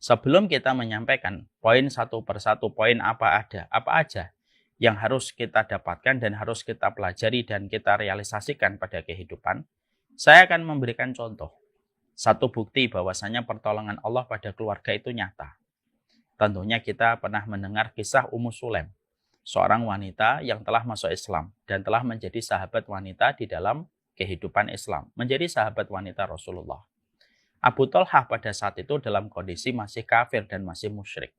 Sebelum kita menyampaikan poin satu persatu, poin apa aja yang harus kita dapatkan dan harus kita pelajari dan kita realisasikan pada kehidupan, saya akan memberikan contoh. Satu bukti bahwasanya pertolongan Allah pada keluarga itu nyata. Tentunya kita pernah mendengar kisah Ummu Sulaim, seorang wanita yang telah masuk Islam dan telah menjadi sahabat wanita di dalam kehidupan Islam, menjadi sahabat wanita Rasulullah. Abu Thalhah pada saat itu dalam kondisi masih kafir dan masih musyrik.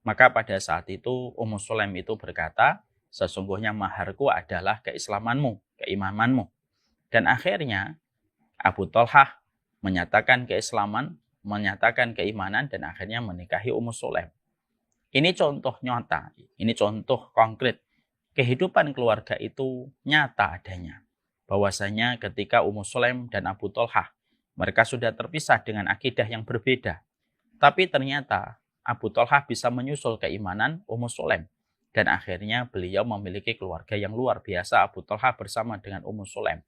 Maka pada saat itu Ummu Sulaim itu berkata, sesungguhnya maharku adalah keislamanmu, keimamanmu. Dan akhirnya Abu Thalhah menyatakan keislaman, menyatakan keimanan, dan akhirnya menikahi Ummu Sulaim. Ini contoh nyata, ini contoh konkret. Kehidupan keluarga itu nyata adanya. Bahwasanya ketika Ummu Sulaim dan Abu Thalhah, mereka sudah terpisah dengan akidah yang berbeda. Tapi ternyata Abu Thalhah bisa menyusul keimanan Ummu Sulaim. Dan akhirnya beliau memiliki keluarga yang luar biasa, Abu Thalhah bersama dengan Ummu Sulaim.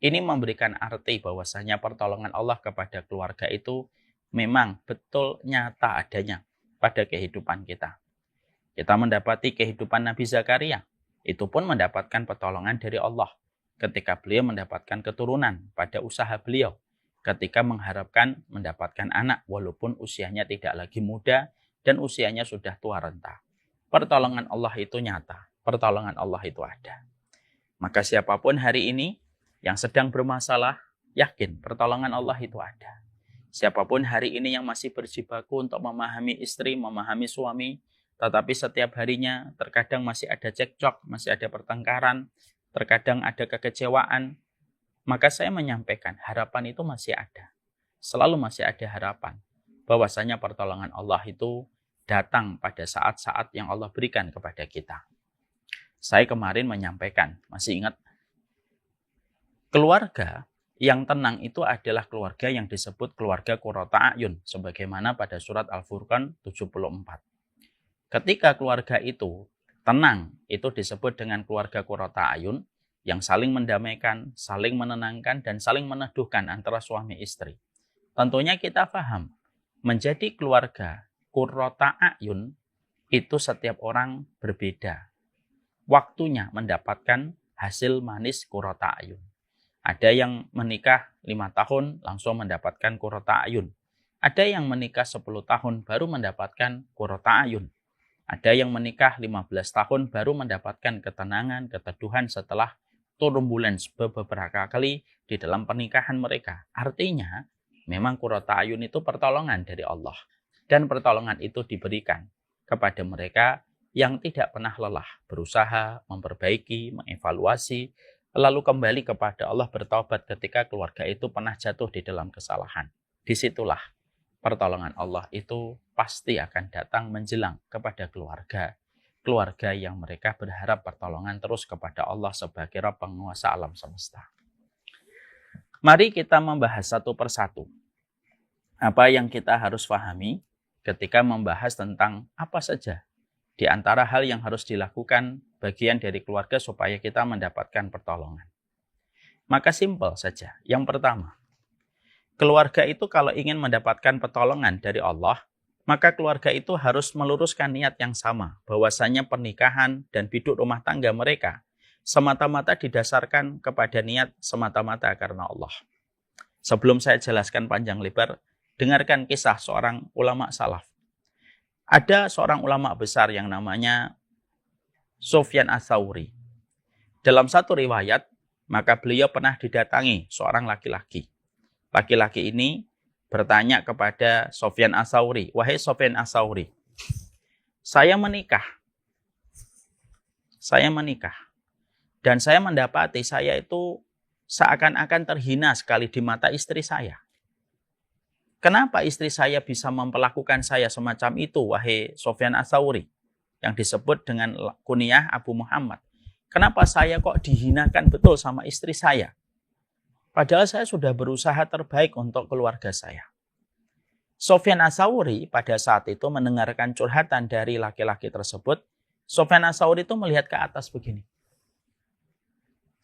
Ini memberikan arti bahwasanya pertolongan Allah kepada keluarga itu memang betul nyata adanya pada kehidupan kita. Kita mendapati kehidupan Nabi Zakaria, itu pun mendapatkan pertolongan dari Allah. Ketika beliau mendapatkan keturunan pada usaha beliau. Ketika mengharapkan mendapatkan anak walaupun usianya tidak lagi muda dan usianya sudah tua renta. Pertolongan Allah itu nyata, pertolongan Allah itu ada. Maka siapapun hari ini yang sedang bermasalah, yakin pertolongan Allah itu ada. Siapapun hari ini yang masih berjibaku untuk memahami istri, memahami suami, tetapi setiap harinya terkadang masih ada cekcok, masih ada pertengkaran, terkadang ada kekecewaan, maka saya menyampaikan harapan itu masih ada. Selalu masih ada harapan. Bahwasanya pertolongan Allah itu datang pada saat-saat yang Allah berikan kepada kita. Saya kemarin menyampaikan, masih ingat? Keluarga yang tenang itu adalah keluarga yang disebut keluarga Qurrata A'yun. Sebagaimana pada surat Al-Furqan 74. Ketika keluarga itu tenang, itu disebut dengan keluarga Qurrata A'yun. Yang saling mendamaikan, saling menenangkan, dan saling meneduhkan antara suami istri. Tentunya kita paham, menjadi keluarga Qurrata A'yun itu setiap orang berbeda. Waktunya mendapatkan hasil manis Qurrata A'yun. Ada yang menikah 5 tahun langsung mendapatkan Qurrata A'yun. Ada yang menikah 10 tahun baru mendapatkan Qurrata A'yun. Ada yang menikah 15 tahun baru mendapatkan ketenangan, keteduhan setelah turbulen beberapa kali di dalam pernikahan mereka. Artinya, memang Qurrata A'yun itu pertolongan dari Allah. Dan pertolongan itu diberikan kepada mereka yang tidak pernah lelah, berusaha, memperbaiki, mengevaluasi, lalu kembali kepada Allah bertaubat ketika keluarga itu pernah jatuh di dalam kesalahan. Disitulah pertolongan Allah itu pasti akan datang menjelang kepada keluarga. Keluarga yang mereka berharap pertolongan terus kepada Allah sebagai Rabb penguasa alam semesta. Mari kita membahas satu persatu. Apa yang kita harus pahami ketika membahas tentang apa saja di antara hal yang harus dilakukan bagian dari keluarga supaya kita mendapatkan pertolongan. Maka simpel saja. Yang pertama, keluarga itu kalau ingin mendapatkan pertolongan dari Allah, maka keluarga itu harus meluruskan niat yang sama, bahwasanya pernikahan dan hidup rumah tangga mereka semata-mata didasarkan kepada niat semata-mata karena Allah. Sebelum saya jelaskan panjang lebar, dengarkan kisah seorang ulama salaf. Ada seorang ulama besar yang namanya Sufyan Ats-Tsauri. Dalam satu riwayat, maka beliau pernah didatangi seorang laki-laki. Laki-laki ini bertanya kepada Sufyan Ats-Tsauri, "Wahai Sufyan Ats-Tsauri, saya menikah. Dan saya mendapati saya itu seakan-akan terhina sekali di mata istri saya. Kenapa istri saya bisa memperlakukan saya semacam itu, wahai Sufyan Ats-Tsauri?" Yang disebut dengan kunyah Abu Muhammad. Kenapa saya kok dihinakan betul sama istri saya? Padahal saya sudah berusaha terbaik untuk keluarga saya. Sufyan Ats-Tsauri pada saat itu mendengarkan curhatan dari laki-laki tersebut. Sufyan Ats-Tsauri itu melihat ke atas begini.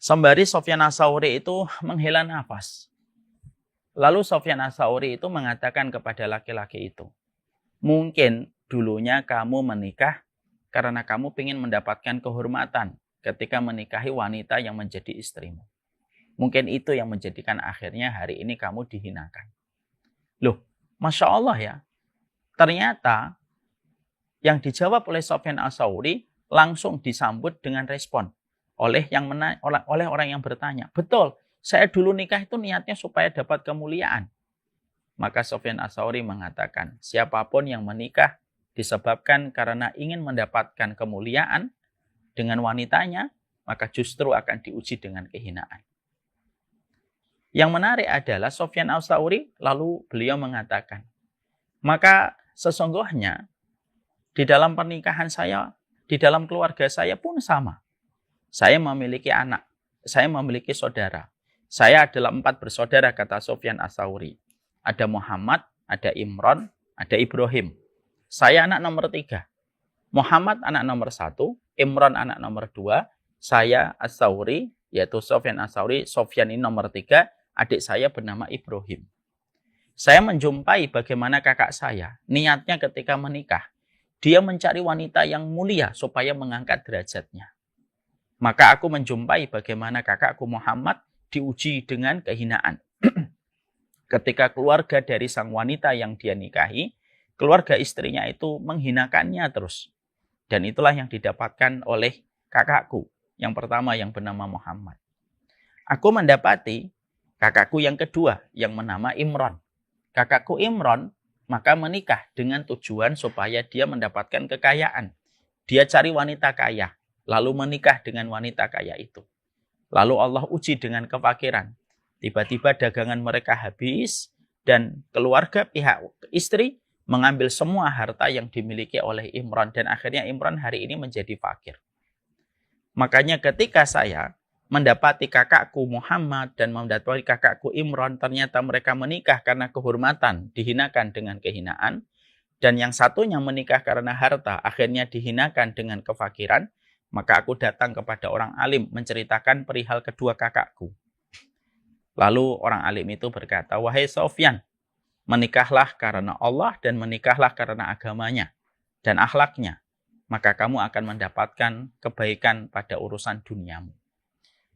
Sembari Sufyan Ats-Tsauri itu menghela nafas. Lalu Sufyan Ats-Tsauri itu mengatakan kepada laki-laki itu, Mungkin dulunya kamu menikah karena kamu ingin mendapatkan kehormatan ketika menikahi wanita yang menjadi istrimu. Mungkin itu yang menjadikan akhirnya hari ini kamu dihinakan. Loh, Masya Allah ya. Ternyata yang dijawab oleh Sufyan Ats-Tsauri langsung disambut dengan respon oleh orang yang bertanya. Betul, saya dulu nikah itu niatnya supaya dapat kemuliaan. Maka Sufyan Ats-Tsauri mengatakan, siapapun yang menikah disebabkan karena ingin mendapatkan kemuliaan dengan wanitanya, maka justru akan diuji dengan kehinaan. Yang menarik adalah Sufyan Ats-Tsauri lalu beliau mengatakan, maka sesungguhnya di dalam pernikahan saya, di dalam keluarga saya pun sama. Saya memiliki anak, saya memiliki saudara. Saya adalah 4 bersaudara, kata Sufyan Ats-Tsauri. Ada Muhammad, ada Imran, ada Ibrahim. Saya anak nomor 3. Muhammad anak nomor 1, Imran anak nomor 2, saya Ats-Tsauri, yaitu Sufyan Ats-Tsauri, Sufyan ini nomor 3, adik saya bernama Ibrahim. Saya menjumpai bagaimana kakak saya, niatnya ketika menikah, dia mencari wanita yang mulia supaya mengangkat derajatnya. Maka aku menjumpai bagaimana kakakku Muhammad diuji dengan kehinaan. Ketika keluarga dari sang wanita yang dia nikahi, keluarga istrinya itu menghinakannya terus. Dan itulah yang didapatkan oleh kakakku yang pertama yang bernama Muhammad. Aku mendapati kakakku yang kedua yang bernama Imran. Kakakku Imran maka menikah dengan tujuan supaya dia mendapatkan kekayaan. Dia cari wanita kaya, lalu menikah dengan wanita kaya itu. Lalu Allah uji dengan kefakiran. Tiba-tiba dagangan mereka habis dan keluarga pihak istri mengambil semua harta yang dimiliki oleh Imran. Dan akhirnya Imran hari ini menjadi fakir. Makanya ketika saya mendapati kakakku Muhammad dan mendapati kakakku Imran, ternyata mereka menikah karena kehormatan, dihinakan dengan kehinaan. Dan yang satunya menikah karena harta, akhirnya dihinakan dengan kefakiran. Maka aku datang kepada orang alim menceritakan perihal kedua kakakku. Lalu orang alim itu berkata, wahai Sufyan, menikahlah karena Allah dan menikahlah karena agamanya dan akhlaknya. Maka kamu akan mendapatkan kebaikan pada urusan duniamu.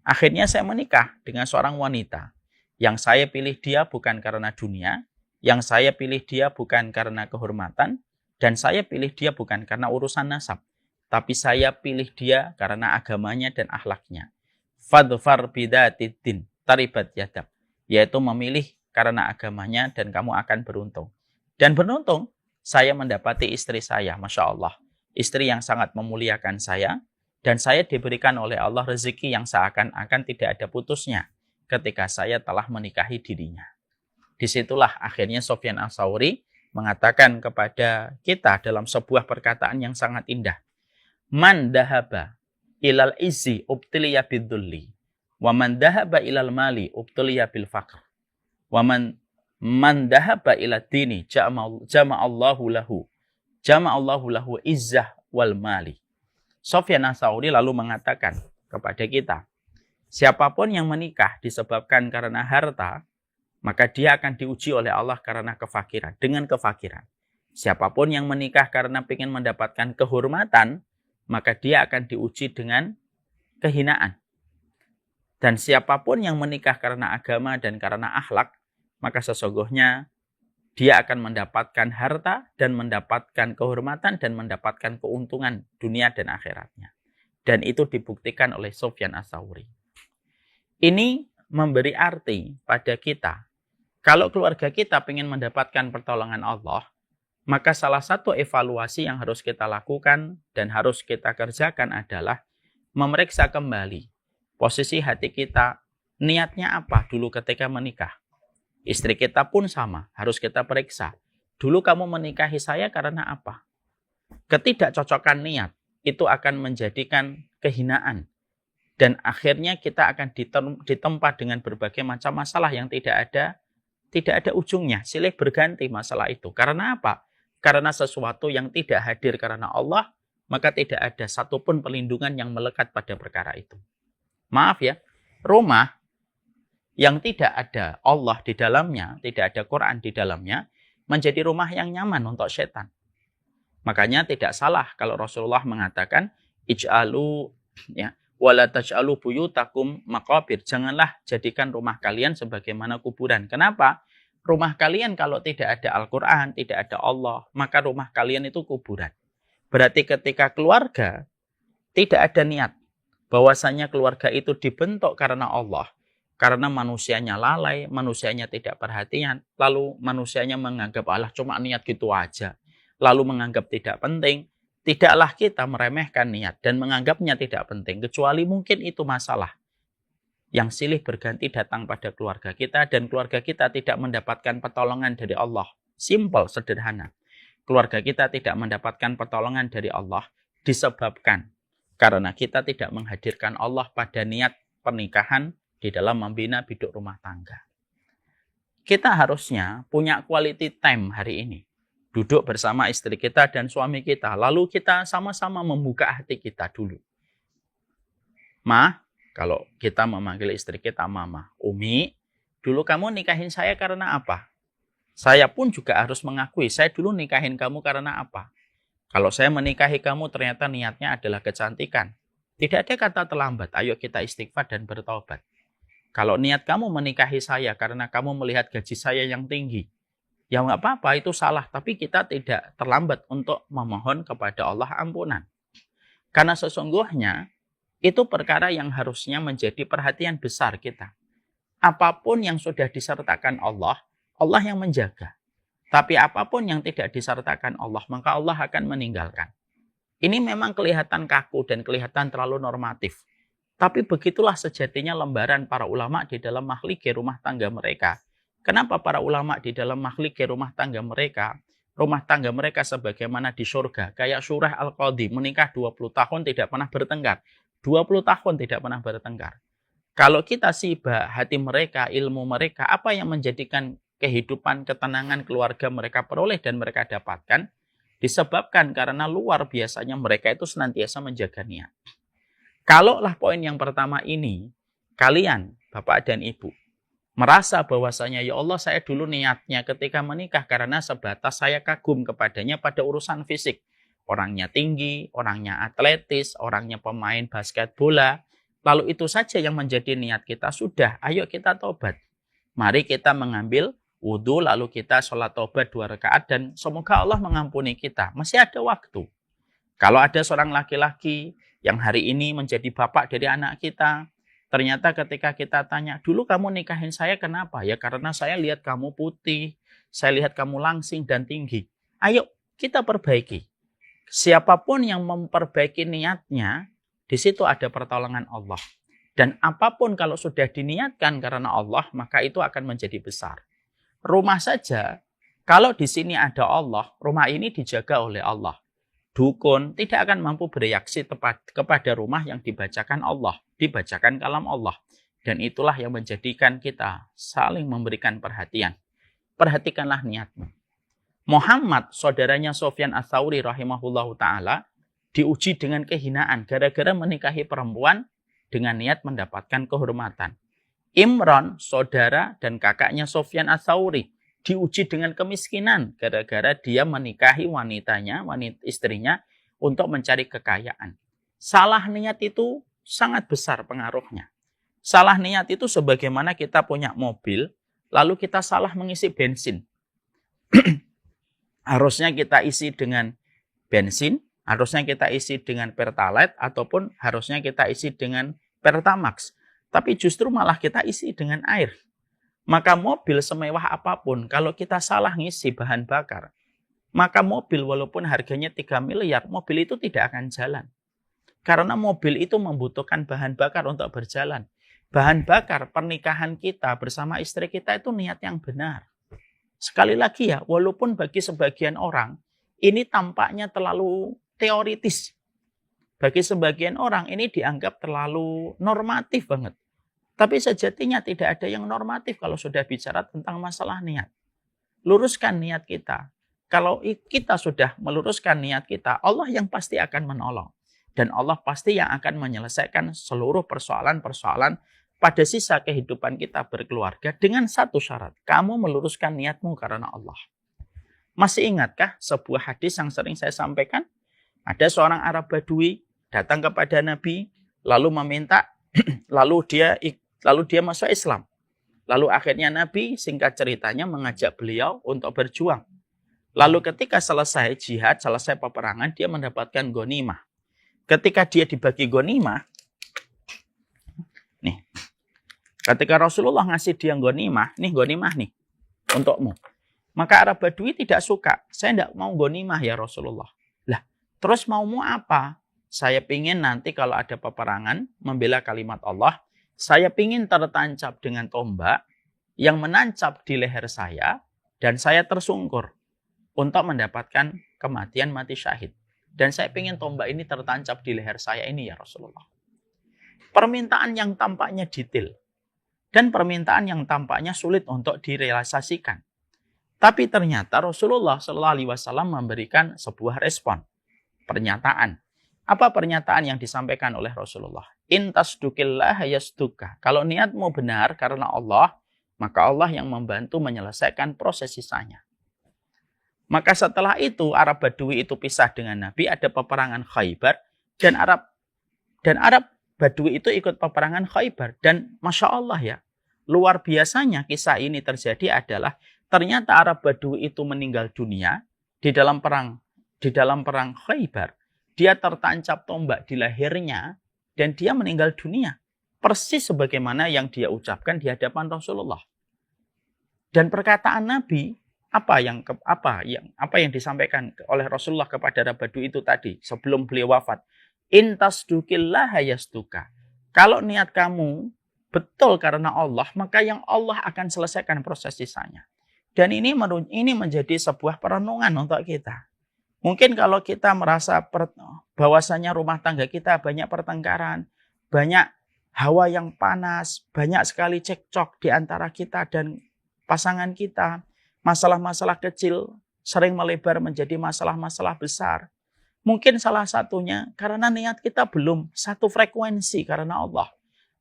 Akhirnya saya menikah dengan seorang wanita. Yang saya pilih dia bukan karena dunia, yang saya pilih dia bukan karena kehormatan, dan saya pilih dia bukan karena urusan nasab. Tapi saya pilih dia karena agamanya dan akhlaknya. Fadfar bidatid taribat yadab, yaitu memilih karena agamanya dan kamu akan beruntung. Dan beruntung, saya mendapati istri saya, Masya Allah. Istri yang sangat memuliakan saya, dan saya diberikan oleh Allah rezeki yang seakan-akan tidak ada putusnya ketika saya telah menikahi dirinya. Disitulah akhirnya Sufyan Ats-Tsauri mengatakan kepada kita dalam sebuah perkataan yang sangat indah. Man dahaba ilal izzi ubtiliya bidzulli. Wa man dahaba ilal mali ubtuliya bil faqr. Wa man dahaba ila dini jama'allahu lahu izzah wal mali. Sufyan Ats-Tsauri lalu mengatakan kepada kita, siapapun yang menikah disebabkan karena harta, maka dia akan diuji oleh Allah karena kefakiran, dengan kefakiran. Siapapun yang menikah karena ingin mendapatkan kehormatan, maka dia akan diuji dengan kehinaan. Dan siapapun yang menikah karena agama dan karena akhlak, maka sesungguhnya dia akan mendapatkan harta dan mendapatkan kehormatan dan mendapatkan keuntungan dunia dan akhiratnya. Dan itu dibuktikan oleh Sufyan Ats-Tsauri. Ini memberi arti pada kita. Kalau keluarga kita ingin mendapatkan pertolongan Allah, maka salah satu evaluasi yang harus kita lakukan dan harus kita kerjakan adalah memeriksa kembali posisi hati kita, niatnya apa dulu ketika menikah. Istri kita pun sama, harus kita periksa. Dulu kamu menikahi saya karena apa? Ketidakcocokan niat itu akan menjadikan kehinaan. Dan akhirnya kita akan ditempa dengan berbagai macam masalah yang tidak ada ujungnya. Silih berganti masalah itu. Karena apa? Karena sesuatu yang tidak hadir karena Allah, maka tidak ada satupun perlindungan yang melekat pada perkara itu. Maaf ya, rumah yang tidak ada Allah di dalamnya, tidak ada Quran di dalamnya, menjadi rumah yang nyaman untuk setan. Makanya tidak salah kalau Rasulullah mengatakan ij'alu ya wala taj'alu buyutakum maqabir. Janganlah jadikan rumah kalian sebagaimana kuburan. Kenapa? Rumah kalian kalau tidak ada Al-Qur'an, tidak ada Allah, maka rumah kalian itu kuburan. Berarti ketika keluarga tidak ada niat bahwasanya keluarga itu dibentuk karena Allah, karena manusianya lalai, manusianya tidak perhatian, lalu manusianya menganggap Allah cuma niat gitu aja, lalu menganggap tidak penting. Tidaklah kita meremehkan niat dan menganggapnya tidak penting, kecuali mungkin itu masalah yang silih berganti datang pada keluarga kita dan keluarga kita tidak mendapatkan pertolongan dari Allah. Simple, sederhana. Keluarga kita tidak mendapatkan pertolongan dari Allah disebabkan karena kita tidak menghadirkan Allah pada niat pernikahan di dalam membina biduk rumah tangga. Kita harusnya punya quality time hari ini. Duduk bersama istri kita dan suami kita. Lalu kita sama-sama membuka hati kita dulu. Ma, kalau kita memanggil istri kita Mama. Umi, dulu kamu nikahin saya karena apa? Saya pun juga harus mengakui, saya dulu nikahin kamu karena apa? Kalau saya menikahi kamu ternyata niatnya adalah kecantikan. Tidak ada kata terlambat, ayo kita istighfar dan bertaubat. Kalau niat kamu menikahi saya karena kamu melihat gaji saya yang tinggi, ya nggak apa-apa, itu salah. Tapi kita tidak terlambat untuk memohon kepada Allah ampunan. Karena sesungguhnya itu perkara yang harusnya menjadi perhatian besar kita. Apapun yang sudah disertakan Allah, Allah yang menjaga. Tapi apapun yang tidak disertakan Allah, maka Allah akan meninggalkan. Ini memang kelihatan kaku dan kelihatan terlalu normatif. Tapi begitulah sejatinya lembaran para ulama di dalam makhluk rumah tangga mereka. Kenapa para ulama di dalam makhluk rumah tangga mereka sebagaimana di surga, kayak Surah Al-Qadhi, menikah 20 tahun tidak pernah bertengkar. 20 tahun tidak pernah bertengkar. Kalau kita sibak hati mereka, ilmu mereka, apa yang menjadikan kehidupan, ketenangan keluarga mereka peroleh dan mereka dapatkan, disebabkan karena luar biasanya mereka itu senantiasa menjaga niat. Kalaulah poin yang pertama ini, kalian, Bapak dan Ibu, merasa bahwasanya ya Allah saya dulu niatnya ketika menikah karena sebatas saya kagum kepadanya pada urusan fisik. Orangnya tinggi, orangnya atletis, orangnya pemain basket bola. Lalu itu saja yang menjadi niat kita. Sudah, ayo kita tobat. Mari kita mengambil wudhu lalu kita sholat tobat 2 rakaat dan semoga Allah mengampuni kita. Masih ada waktu. Kalau ada seorang laki-laki yang hari ini menjadi bapak dari anak kita, ternyata ketika kita tanya, dulu kamu nikahin saya kenapa? Ya karena saya lihat kamu putih, saya lihat kamu langsing dan tinggi. Ayo kita perbaiki. Siapapun yang memperbaiki niatnya, di situ ada pertolongan Allah. Dan apapun kalau sudah diniatkan karena Allah, maka itu akan menjadi besar. Rumah saja, kalau di sini ada Allah, rumah ini dijaga oleh Allah. Dukun tidak akan mampu bereaksi tepat kepada rumah yang dibacakan Allah, dibacakan kalam Allah. Dan itulah yang menjadikan kita saling memberikan perhatian. Perhatikanlah niatmu. Muhammad, saudaranya Sufyan Ats-Tsauri rahimahullahu ta'ala, diuji dengan kehinaan gara-gara menikahi perempuan dengan niat mendapatkan kehormatan. Imran, saudara dan kakaknya Sufyan Ats-Tsauri, diuji dengan kemiskinan gara-gara dia menikahi istrinya untuk mencari kekayaan. Salah niat itu sangat besar pengaruhnya. Salah niat itu sebagaimana kita punya mobil, lalu kita salah mengisi bensin. Harusnya kita isi dengan bensin, harusnya kita isi dengan Pertalite, ataupun harusnya kita isi dengan Pertamax. Tapi justru malah kita isi dengan air. Maka mobil semewah apapun, kalau kita salah ngisi bahan bakar, maka mobil walaupun harganya 3 miliar, mobil itu tidak akan jalan. Karena mobil itu membutuhkan bahan bakar untuk berjalan. Bahan bakar pernikahan kita bersama istri kita itu niat yang benar. Sekali lagi ya, walaupun bagi sebagian orang, ini tampaknya terlalu teoritis. Bagi sebagian orang ini dianggap terlalu normatif banget. Tapi sejatinya tidak ada yang normatif kalau sudah bicara tentang masalah niat. Luruskan niat kita. Kalau kita sudah meluruskan niat kita, Allah yang pasti akan menolong. Dan Allah pasti yang akan menyelesaikan seluruh persoalan-persoalan pada sisa kehidupan kita berkeluarga dengan satu syarat. Kamu meluruskan niatmu karena Allah. Masih ingatkah sebuah hadis yang sering saya sampaikan? Ada seorang Arab Badui datang kepada Nabi, lalu meminta, lalu dia masuk Islam. Lalu akhirnya Nabi singkat ceritanya mengajak beliau untuk berjuang. Lalu ketika selesai jihad, selesai peperangan, dia mendapatkan ghanimah. Ketika dia dibagi ghanimah, nih, ketika Rasulullah ngasih dia ghanimah nih, untukmu. Maka Arab Badui tidak suka. Saya tidak mau ghanimah ya Rasulullah. Lah, terus maumu apa? Saya pingin nanti kalau ada peperangan, membela kalimat Allah, saya pingin tertancap dengan tombak yang menancap di leher saya, dan saya tersungkur untuk mendapatkan kematian mati syahid. Dan saya pingin tombak ini tertancap di leher saya ini ya Rasulullah. Permintaan yang tampaknya detail. Dan permintaan yang tampaknya sulit untuk direalisasikan. Tapi ternyata Rasulullah SAW memberikan sebuah respon. Pernyataan. Apa pernyataan yang disampaikan oleh Rasulullah? In tasdukillah yasduka. Kalau niatmu benar karena Allah, maka Allah yang membantu menyelesaikan proses sisanya. Maka setelah itu Arab Badui itu pisah dengan Nabi, ada peperangan Khaybar, dan Arab Badui itu ikut peperangan Khaybar. Dan Masya Allah ya, luar biasanya kisah ini terjadi adalah ternyata Arab Badui itu meninggal dunia di dalam perang Khaybar. Dia tertancap tombak di lehernya dan dia meninggal dunia. Persis sebagaimana yang dia ucapkan di hadapan Rasulullah. Dan perkataan Nabi, apa yang disampaikan oleh Rasulullah kepada Arab Badui itu tadi sebelum beliau wafat. In tasdukillah yasduka. Kalau niat kamu betul karena Allah, maka yang Allah akan selesaikan proses sisanya. Dan ini menjadi sebuah perenungan untuk kita. Mungkin kalau kita merasa bahwasanya rumah tangga kita banyak pertengkaran, banyak hawa yang panas, banyak sekali cekcok di antara kita dan pasangan kita, masalah-masalah kecil sering melebar menjadi masalah-masalah besar. Mungkin salah satunya karena niat kita belum satu frekuensi karena Allah.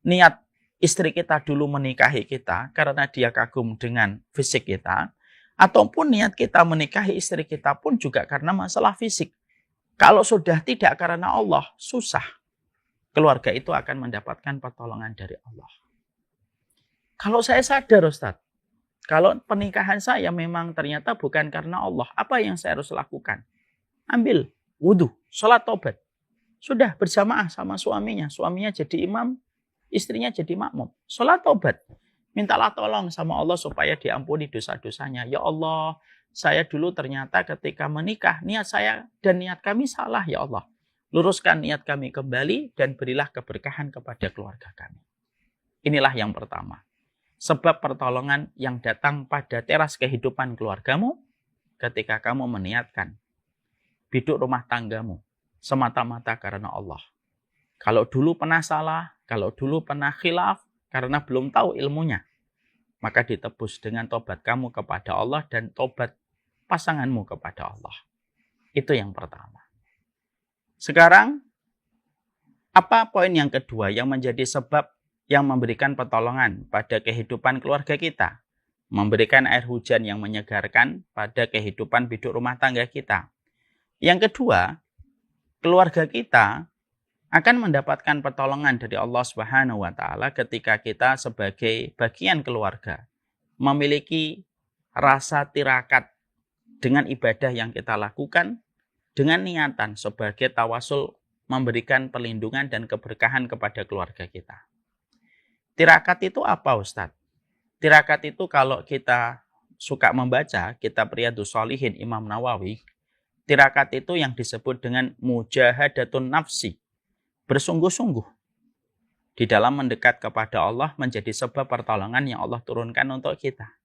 Niat istri kita dulu menikahi kita karena dia kagum dengan fisik kita, ataupun niat kita menikahi istri kita pun juga karena masalah fisik. Kalau sudah tidak karena Allah, susah. Keluarga itu akan mendapatkan pertolongan dari Allah. Kalau saya sadar Ustaz, kalau pernikahan saya memang ternyata bukan karena Allah, apa yang saya harus lakukan? Ambil wudhu, sholat taubat. Sudah berjamaah sama suaminya. Suaminya jadi imam, istrinya jadi makmum. Sholat taubat. Mintalah tolong sama Allah supaya diampuni dosa-dosanya. Ya Allah, saya dulu ternyata ketika menikah, niat saya dan niat kami salah ya Allah. Luruskan niat kami kembali dan berilah keberkahan kepada keluarga kami. Inilah yang pertama. Sebab pertolongan yang datang pada teras kehidupan keluargamu ketika kamu meniatkan biduk rumah tanggamu semata-mata karena Allah. Kalau dulu pernah salah, kalau dulu pernah khilaf, karena belum tahu ilmunya, maka ditebus dengan tobat kamu kepada Allah dan tobat pasanganmu kepada Allah. Itu yang pertama. Sekarang, apa poin yang kedua yang menjadi sebab yang memberikan pertolongan pada kehidupan keluarga kita? Memberikan air hujan yang menyegarkan pada kehidupan biduk rumah tangga kita. Yang kedua, keluarga kita akan mendapatkan pertolongan dari Allah Subhanahu wa taala ketika kita sebagai bagian keluarga memiliki rasa tirakat dengan ibadah yang kita lakukan dengan niatan sebagai tawasul memberikan perlindungan dan keberkahan kepada keluarga kita. Tirakat itu apa Ustadz? Tirakat itu kalau kita suka membaca kitab Riyadhus Shalihin Imam Nawawi, tirakat itu yang disebut dengan mujahadatun nafsi. Bersungguh-sungguh di dalam mendekat kepada Allah menjadi sebab pertolongan yang Allah turunkan untuk kita.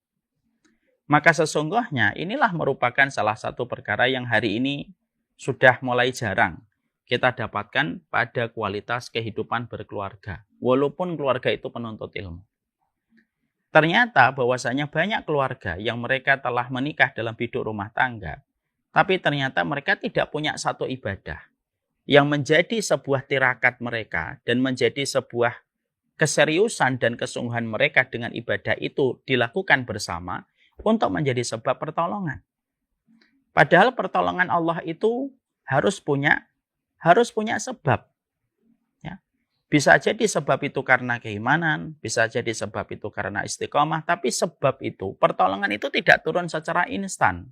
Maka sesungguhnya inilah merupakan salah satu perkara yang hari ini sudah mulai jarang kita dapatkan pada kualitas kehidupan berkeluarga. Walaupun keluarga itu penuntut ilmu. Ternyata bahwasanya banyak keluarga yang mereka telah menikah dalam biduk rumah tangga, tapi ternyata mereka tidak punya satu ibadah yang menjadi sebuah tirakat mereka dan menjadi sebuah keseriusan dan kesungguhan mereka dengan ibadah itu dilakukan bersama untuk menjadi sebab pertolongan. Padahal pertolongan Allah itu harus punya sebab. Ya. Bisa jadi sebab itu karena keimanan, bisa jadi sebab itu karena istiqomah, tapi sebab itu, pertolongan itu tidak turun secara instan.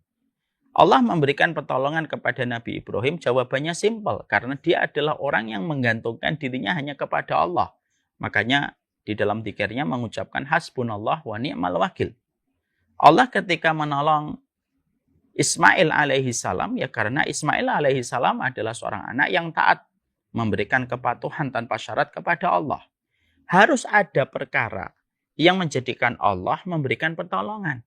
Allah memberikan pertolongan kepada Nabi Ibrahim, jawabannya simpel, karena dia adalah orang yang menggantungkan dirinya hanya kepada Allah. Makanya di dalam dzikirnya mengucapkan hasbunallah wa ni'mal wakil. Allah ketika menolong Ismail alaihi salam, ya karena Ismail alaihi salam adalah seorang anak yang taat, memberikan kepatuhan tanpa syarat kepada Allah. Harus ada perkara yang menjadikan Allah memberikan pertolongan.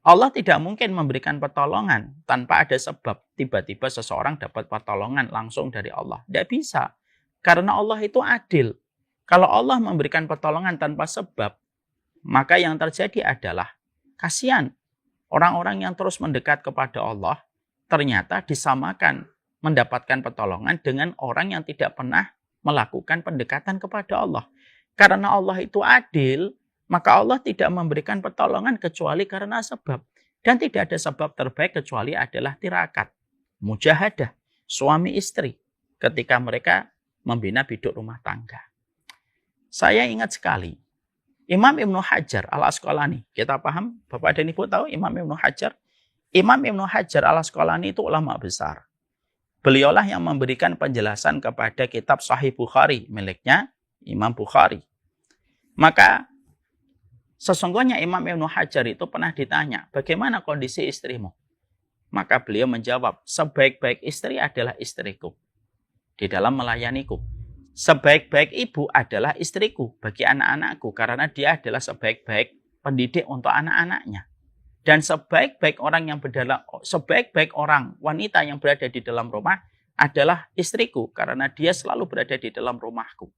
Allah tidak mungkin memberikan pertolongan tanpa ada sebab. Tiba-tiba seseorang dapat pertolongan langsung dari Allah. Tidak bisa. Karena Allah itu adil. Kalau Allah memberikan pertolongan tanpa sebab, maka yang terjadi adalah kasihan. Orang-orang yang terus mendekat kepada Allah ternyata disamakan mendapatkan pertolongan dengan orang yang tidak pernah melakukan pendekatan kepada Allah. Karena Allah itu adil, maka Allah tidak memberikan pertolongan kecuali karena sebab. Dan tidak ada sebab terbaik kecuali adalah tirakat, mujahadah, suami istri ketika mereka membina biduk rumah tangga. Saya ingat sekali, Imam Ibnu Hajar Al-Asqalani, kita paham, Bapak dan Ibu tahu Imam Ibnu Hajar? Imam Ibnu Hajar Al-Asqalani itu ulama besar. Beliaulah yang memberikan penjelasan kepada kitab Sahih Bukhari miliknya Imam Bukhari. Maka sesungguhnya Imam Ibnu Hajar itu pernah ditanya, bagaimana kondisi istrimu? Maka beliau menjawab, sebaik-baik istri adalah istriku di dalam melayaniku. Sebaik-baik ibu adalah istriku bagi anak-anakku, karena dia adalah sebaik-baik pendidik untuk anak-anaknya. Dan sebaik-baik orang wanita yang berada di dalam rumah adalah istriku, karena dia selalu berada di dalam rumahku.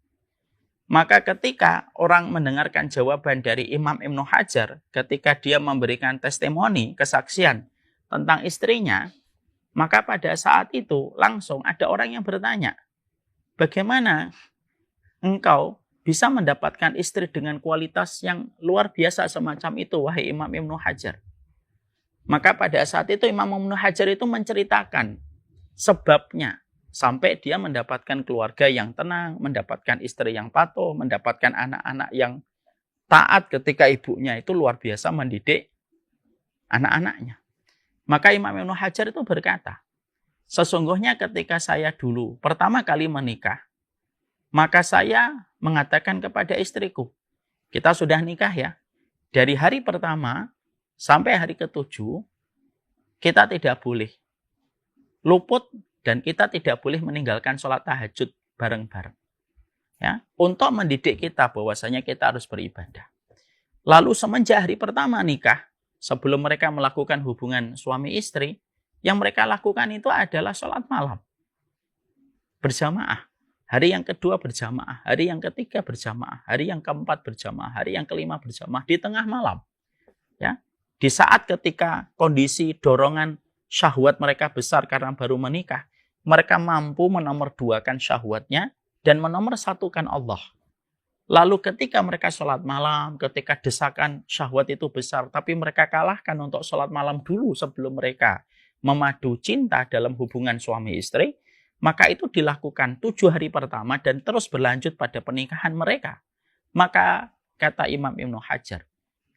Maka ketika orang mendengarkan jawaban dari Imam Ibnu Hajar, ketika dia memberikan testimoni, kesaksian tentang istrinya, maka pada saat itu langsung ada orang yang bertanya, bagaimana engkau bisa mendapatkan istri dengan kualitas yang luar biasa semacam itu, wahai Imam Ibnu Hajar? Maka pada saat itu Imam Ibnu Hajar itu menceritakan sebabnya, sampai dia mendapatkan keluarga yang tenang, mendapatkan istri yang patuh, mendapatkan anak-anak yang taat ketika ibunya itu luar biasa mendidik anak-anaknya. Maka Imam Ibnu Hajar itu berkata, sesungguhnya ketika saya dulu pertama kali menikah, maka saya mengatakan kepada istriku, kita sudah nikah ya, dari hari pertama sampai hari ke-7, kita tidak boleh luput dan kita tidak boleh meninggalkan sholat tahajud bareng-bareng. Ya, untuk mendidik kita bahwasanya kita harus beribadah. Lalu semenjak hari pertama nikah, sebelum mereka melakukan hubungan suami istri, yang mereka lakukan itu adalah sholat malam berjamaah. Hari yang kedua berjamaah, hari yang ketiga berjamaah, hari yang keempat berjamaah, hari yang kelima berjamaah di tengah malam. Ya, di saat ketika kondisi dorongan syahwat mereka besar karena baru menikah, mereka mampu menomorduakan syahwatnya dan menomorsatukan Allah. Lalu ketika mereka sholat malam, ketika desakan syahwat itu besar, tapi mereka kalahkan untuk sholat malam dulu sebelum mereka memadu cinta dalam hubungan suami istri, maka itu dilakukan 7 hari pertama dan terus berlanjut pada pernikahan mereka. Maka kata Imam Ibnu Hajar,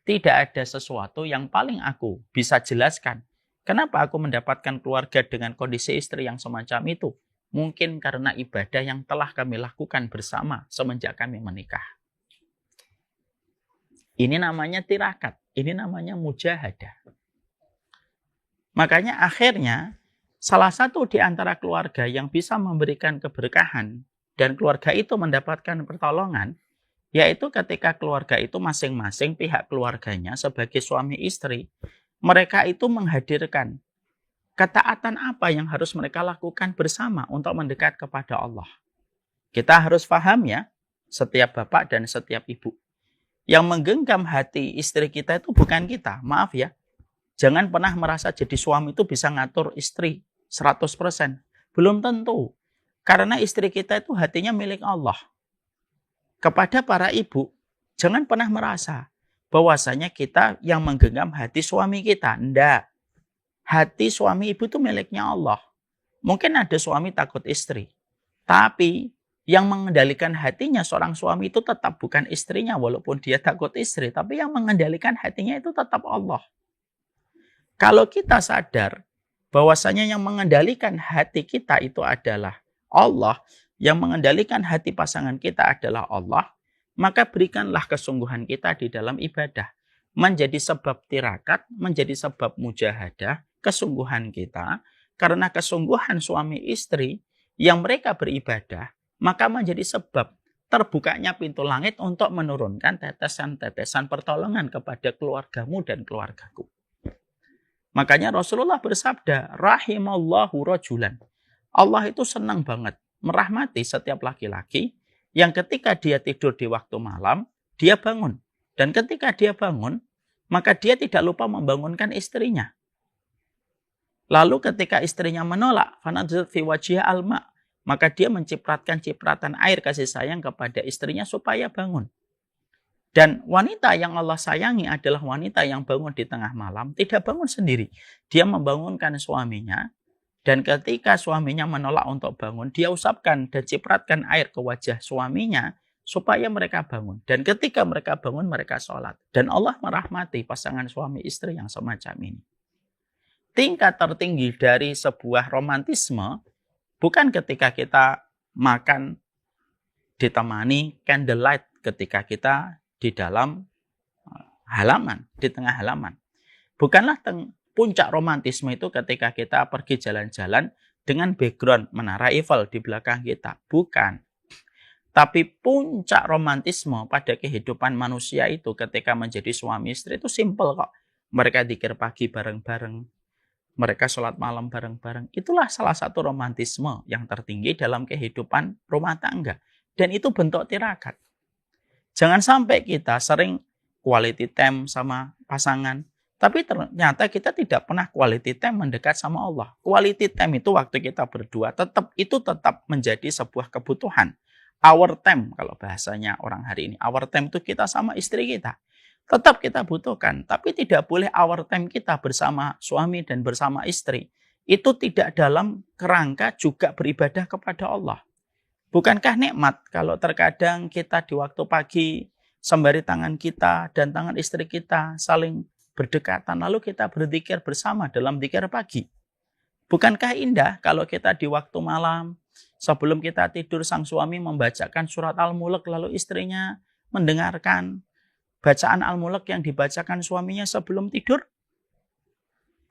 tidak ada sesuatu yang paling aku bisa jelaskan kenapa aku mendapatkan keluarga dengan kondisi istri yang semacam itu. Mungkin karena ibadah yang telah kami lakukan bersama semenjak kami menikah. Ini namanya tirakat, ini namanya mujahadah. Makanya akhirnya salah satu di antara keluarga yang bisa memberikan keberkahan dan keluarga itu mendapatkan pertolongan, yaitu ketika keluarga itu masing-masing pihak keluarganya sebagai suami istri, mereka itu menghadirkan ketaatan apa yang harus mereka lakukan bersama untuk mendekat kepada Allah. Kita harus paham ya, setiap bapak dan setiap ibu. Yang menggenggam hati istri kita itu bukan kita, maaf ya. Jangan pernah merasa jadi suami itu bisa ngatur istri 100%. Belum tentu. Karena istri kita itu hatinya milik Allah. Kepada para ibu, jangan pernah merasa bahwasanya kita yang menggenggam hati suami kita. Enggak. Hati suami ibu itu miliknya Allah. Mungkin ada suami takut istri. Tapi yang mengendalikan hatinya seorang suami itu tetap bukan istrinya walaupun dia takut istri. Tapi yang mengendalikan hatinya itu tetap Allah. Kalau kita sadar bahwasanya yang mengendalikan hati kita itu adalah Allah, yang mengendalikan hati pasangan kita adalah Allah, maka berikanlah kesungguhan kita di dalam ibadah. Menjadi sebab tirakat, menjadi sebab mujahadah, kesungguhan kita. Karena kesungguhan suami istri yang mereka beribadah, maka menjadi sebab terbukanya pintu langit untuk menurunkan tetesan-tetesan pertolongan kepada keluargamu dan keluargaku. Makanya Rasulullah bersabda, rahimallahu rajulan. Allah itu senang banget merahmati setiap laki-laki yang ketika dia tidur di waktu malam, dia bangun. Dan ketika dia bangun, maka dia tidak lupa membangunkan istrinya. Lalu ketika istrinya menolak, fanadzat fi wajhiha alma, maka dia mencipratkan cipratan air kasih sayang kepada istrinya supaya bangun. Dan wanita yang Allah sayangi adalah wanita yang bangun di tengah malam, tidak bangun sendiri. Dia membangunkan suaminya, dan ketika suaminya menolak untuk bangun, dia usapkan dan cipratkan air ke wajah suaminya, supaya mereka bangun. Dan ketika mereka bangun, mereka sholat. Dan Allah merahmati pasangan suami istri yang semacam ini. Tingkat tertinggi dari sebuah romantisme, bukan ketika kita makan ditemani candlelight ketika kita di dalam halaman, di tengah halaman. Bukanlah puncak romantisme itu ketika kita pergi jalan-jalan dengan background Menara Eiffel di belakang kita. Bukan. Tapi puncak romantisme pada kehidupan manusia itu ketika menjadi suami istri itu simple kok. Mereka dzikir pagi bareng-bareng. Mereka sholat malam bareng-bareng. Itulah salah satu romantisme yang tertinggi dalam kehidupan rumah tangga. Dan itu bentuk tirakat. Jangan sampai kita sering quality time sama pasangan. Tapi ternyata kita tidak pernah quality time mendekat sama Allah. Quality time itu waktu kita berdua tetap menjadi sebuah kebutuhan. Our time kalau bahasanya orang hari ini. Our time itu kita sama istri kita. Tetap kita butuhkan, tapi tidak boleh our time kita bersama suami dan bersama istri. Itu tidak dalam kerangka juga beribadah kepada Allah. Bukankah nikmat kalau terkadang kita di waktu pagi sembari tangan kita dan tangan istri kita saling berdekatan, lalu kita berzikir bersama dalam zikir pagi. Bukankah indah kalau kita di waktu malam sebelum kita tidur sang suami membacakan surat Al-Mulk lalu istrinya mendengarkan bacaan Al-Mulk yang dibacakan suaminya sebelum tidur?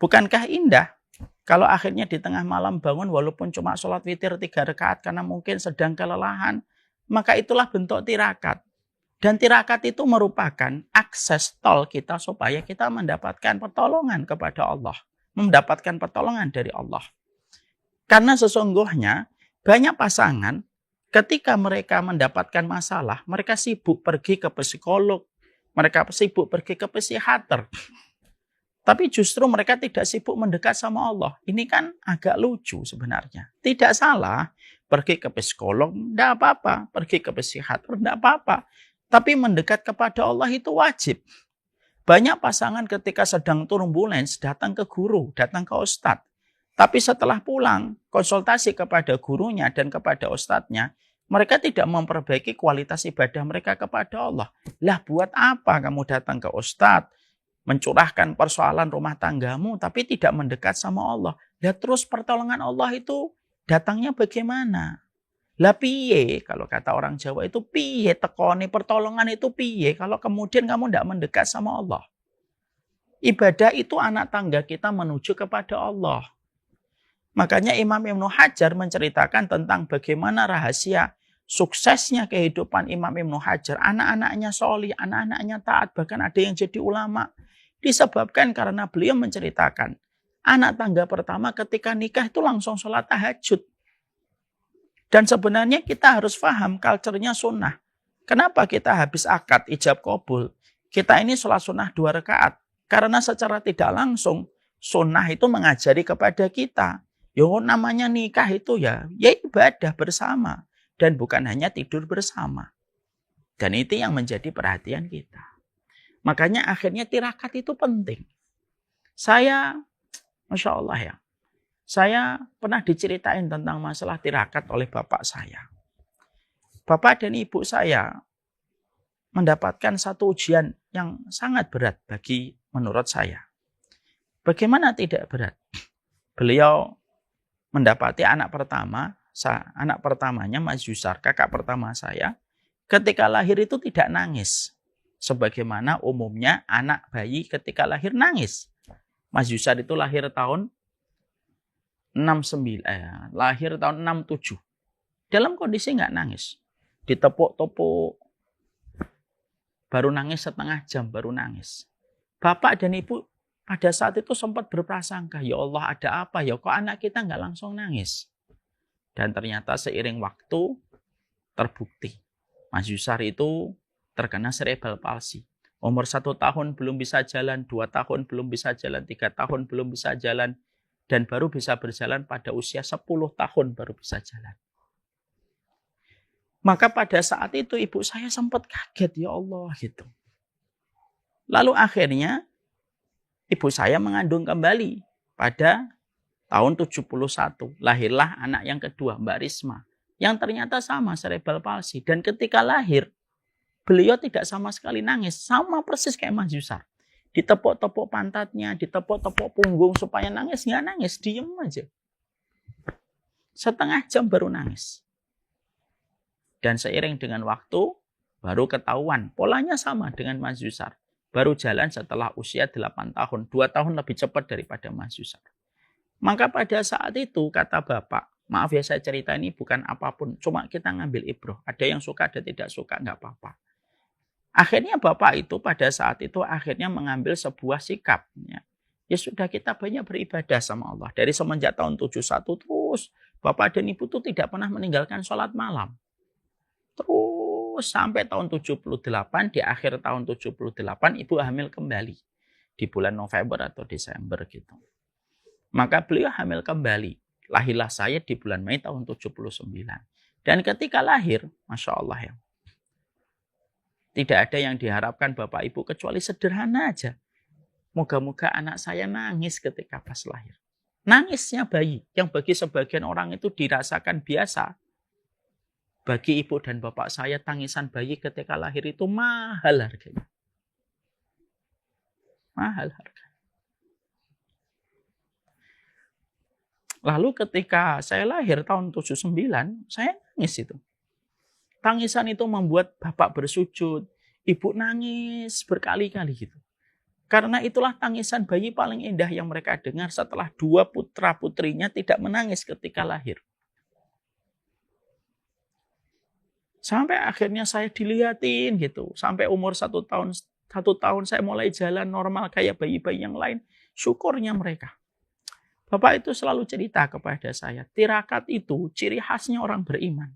Bukankah indah kalau akhirnya di tengah malam bangun walaupun cuma sholat witir 3 rakaat karena mungkin sedang kelelahan, maka itulah bentuk tirakat. Dan tirakat itu merupakan akses tol kita supaya kita mendapatkan pertolongan kepada Allah. Mendapatkan pertolongan dari Allah. Karena sesungguhnya banyak pasangan ketika mereka mendapatkan masalah, mereka sibuk pergi ke psikolog, mereka sibuk pergi ke psikiater. Tapi justru mereka tidak sibuk mendekat sama Allah. Ini kan agak lucu sebenarnya. Tidak salah pergi ke psikolog, tidak apa-apa. Pergi ke psikiater, tidak apa-apa. Tapi mendekat kepada Allah itu wajib. Banyak pasangan ketika sedang turbulens datang ke guru, datang ke ustadz. Tapi setelah pulang, konsultasi kepada gurunya dan kepada ustadznya, mereka tidak memperbaiki kualitas ibadah mereka kepada Allah. Lah buat apa kamu datang ke ustadz, mencurahkan persoalan rumah tanggamu, tapi tidak mendekat sama Allah. Lah terus pertolongan Allah itu datangnya bagaimana? Lah piye, kalau kata orang Jawa itu piye tekoni pertolongan itu piye, kalau kemudian kamu tidak mendekat sama Allah. Ibadah itu anak tangga kita menuju kepada Allah. Makanya Imam Ibnu Hajar menceritakan tentang bagaimana rahasia suksesnya kehidupan Imam Ibnu Hajar. Anak-anaknya solih, anak-anaknya taat, bahkan ada yang jadi ulama. Disebabkan karena beliau menceritakan anak tangga pertama ketika nikah itu langsung sholat tahajud. Dan sebenarnya kita harus paham culture-nya sunnah. Kenapa kita habis akad ijab kabul? Kita ini sholat sunnah 2 rakaat. Karena secara tidak langsung sunnah itu mengajari kepada kita. Yo namanya nikah itu ya ibadah bersama. Dan bukan hanya tidur bersama. Dan itu yang menjadi perhatian kita. Makanya akhirnya tirakat itu penting. Saya Masya Allah ya. Saya pernah diceritain tentang masalah tirakat oleh bapak saya. Bapak dan ibu saya mendapatkan satu ujian yang sangat berat bagi menurut saya. Bagaimana tidak berat? Beliau mendapati anak pertamanya Mas Yusar, kakak pertama saya, ketika lahir itu tidak nangis. Sebagaimana umumnya anak bayi ketika lahir nangis. Mas Yusar itu lahir tahun 67. Dalam kondisi nggak nangis. Ditepuk-tepuk, baru nangis setengah jam, baru nangis. Bapak dan ibu pada saat itu sempat berprasangka, ya Allah ada apa ya, kok anak kita nggak langsung nangis. Dan ternyata seiring waktu terbukti. Mas Yusar itu terkena cerebral palsy. Umur 1 tahun belum bisa jalan, 2 tahun belum bisa jalan, 3 tahun belum bisa jalan. Dan baru bisa berjalan pada usia 10 tahun baru bisa jalan. Maka pada saat itu ibu saya sempat kaget, ya Allah gitu. Lalu akhirnya ibu saya mengandung kembali pada tahun 71. Lahirlah anak yang kedua, Mbak Risma. Yang ternyata sama cerebral palsy. Dan ketika lahir, beliau tidak sama sekali nangis. Sama persis kayak Mas Yusar. Ditepuk-tepuk pantatnya, ditepuk-tepuk punggung supaya nangis. Nggak nangis, diem aja. Setengah jam baru nangis. Dan seiring dengan waktu, baru ketahuan. Polanya sama dengan Mas Yusar. Baru jalan setelah usia 8 tahun. 2 tahun lebih cepat daripada Mas Yusar. Maka pada saat itu, kata bapak, maaf ya saya cerita ini bukan apapun. Cuma kita ngambil ibroh. Ada yang suka, ada tidak suka, nggak apa-apa. Akhirnya bapak itu pada saat itu akhirnya mengambil sebuah sikap. Ya sudah, kita banyak beribadah sama Allah. Dari semenjak tahun 71 terus bapak dan ibu itu tidak pernah meninggalkan sholat malam. Terus sampai tahun 78, di akhir tahun 78 ibu hamil kembali. Di bulan November atau Desember gitu. Maka beliau hamil kembali. Lahirlah saya di bulan Mei tahun 79. Dan ketika lahir, Masya Allah ya. Tidak ada yang diharapkan Bapak Ibu kecuali sederhana aja. Moga-moga anak saya nangis ketika pas lahir. Nangisnya bayi yang bagi sebagian orang itu dirasakan biasa. Bagi ibu dan bapak saya tangisan bayi ketika lahir itu mahal harganya. Mahal harganya. Lalu ketika saya lahir tahun 79, saya nangis itu. Tangisan itu membuat bapak bersujud, ibu nangis berkali-kali gitu. Karena itulah tangisan bayi paling indah yang mereka dengar setelah 2 putra-putrinya tidak menangis ketika lahir. Sampai akhirnya saya dilihatin gitu. Sampai umur 1 tahun saya mulai jalan normal kayak bayi-bayi yang lain. Syukurnya mereka. Bapak itu selalu cerita kepada saya, tirakat itu ciri khasnya orang beriman.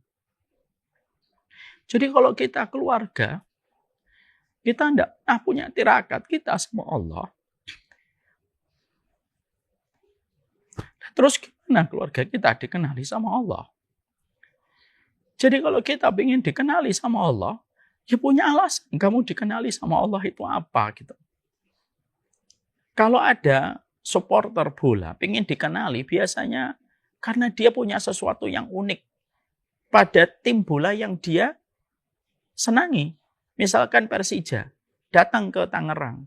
Jadi kalau kita keluarga, kita tidak punya tirakat kita sama Allah. Terus gimana keluarga kita dikenali sama Allah? Jadi kalau kita ingin dikenali sama Allah, ya punya alasan. Kamu dikenali sama Allah itu apa gitu. Kalau ada supporter bola ingin dikenali, biasanya karena dia punya sesuatu yang unik pada tim bola yang dia senangi. Misalkan Persija datang ke Tangerang.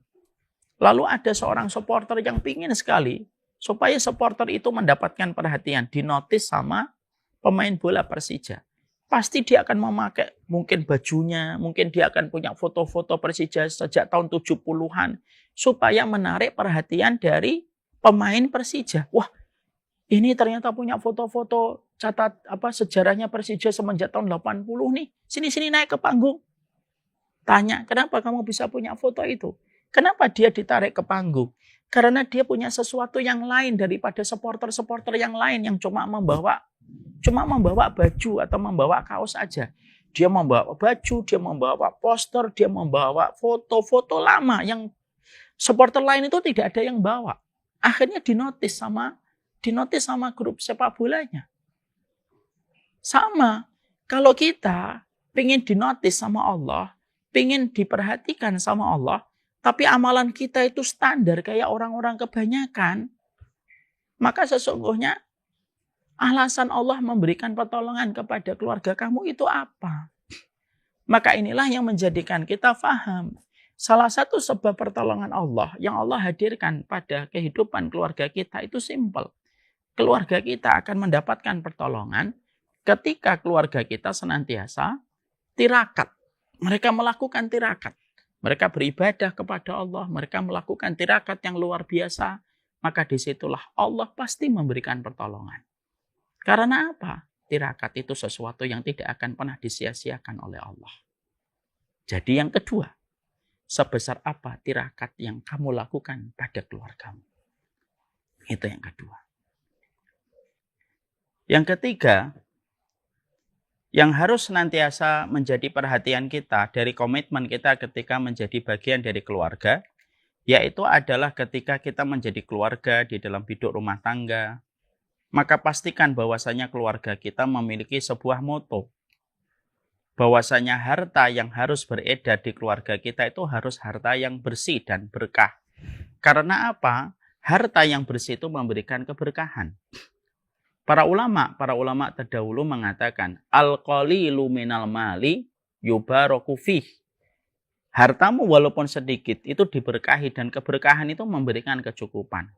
Lalu ada seorang supporter yang pingin sekali supaya supporter itu mendapatkan perhatian, dinotis sama pemain bola Persija. Pasti dia akan memakai mungkin bajunya, mungkin dia akan punya foto-foto Persija sejak tahun 70-an supaya menarik perhatian dari pemain Persija. Wah, ini ternyata punya foto-foto sejarahnya Persija semenjak tahun 80 nih. Sini-sini naik ke panggung. Tanya, kenapa kamu bisa punya foto itu? Kenapa dia ditarik ke panggung? Karena dia punya sesuatu yang lain daripada supporter-supporter yang lain yang cuma membawa baju atau membawa kaos aja. Dia membawa baju, dia membawa poster, dia membawa foto-foto lama yang supporter lain itu tidak ada yang bawa. Akhirnya dinotis sama grup sepak bolanya. Sama, kalau kita pengen dinotis sama Allah, pengen diperhatikan sama Allah, tapi amalan kita itu standar kayak orang-orang kebanyakan, maka sesungguhnya alasan Allah memberikan pertolongan kepada keluarga kamu itu apa? Maka inilah yang menjadikan kita faham. Salah satu sebab pertolongan Allah yang Allah hadirkan pada kehidupan keluarga kita itu simpel. Keluarga kita akan mendapatkan pertolongan ketika keluarga kita senantiasa tirakat. Mereka melakukan tirakat. Mereka beribadah kepada Allah. Mereka melakukan tirakat yang luar biasa. Maka disitulah Allah pasti memberikan pertolongan. Karena apa? Tirakat itu sesuatu yang tidak akan pernah disia-siakan oleh Allah. Jadi yang kedua, sebesar apa tirakat yang kamu lakukan pada keluargamu? Itu yang kedua. Yang ketiga, yang harus senantiasa menjadi perhatian kita dari komitmen kita ketika menjadi bagian dari keluarga, yaitu adalah ketika kita menjadi keluarga di dalam hidup rumah tangga, maka pastikan bahwasanya keluarga kita memiliki sebuah moto. Bahwasanya harta yang harus beredar di keluarga kita itu harus harta yang bersih dan berkah. Karena apa? Harta yang bersih itu memberikan keberkahan. Para ulama terdahulu mengatakan, al-qalilu minal mali yubaraku fih. Hartamu walaupun sedikit itu diberkahi dan keberkahan itu memberikan kecukupan.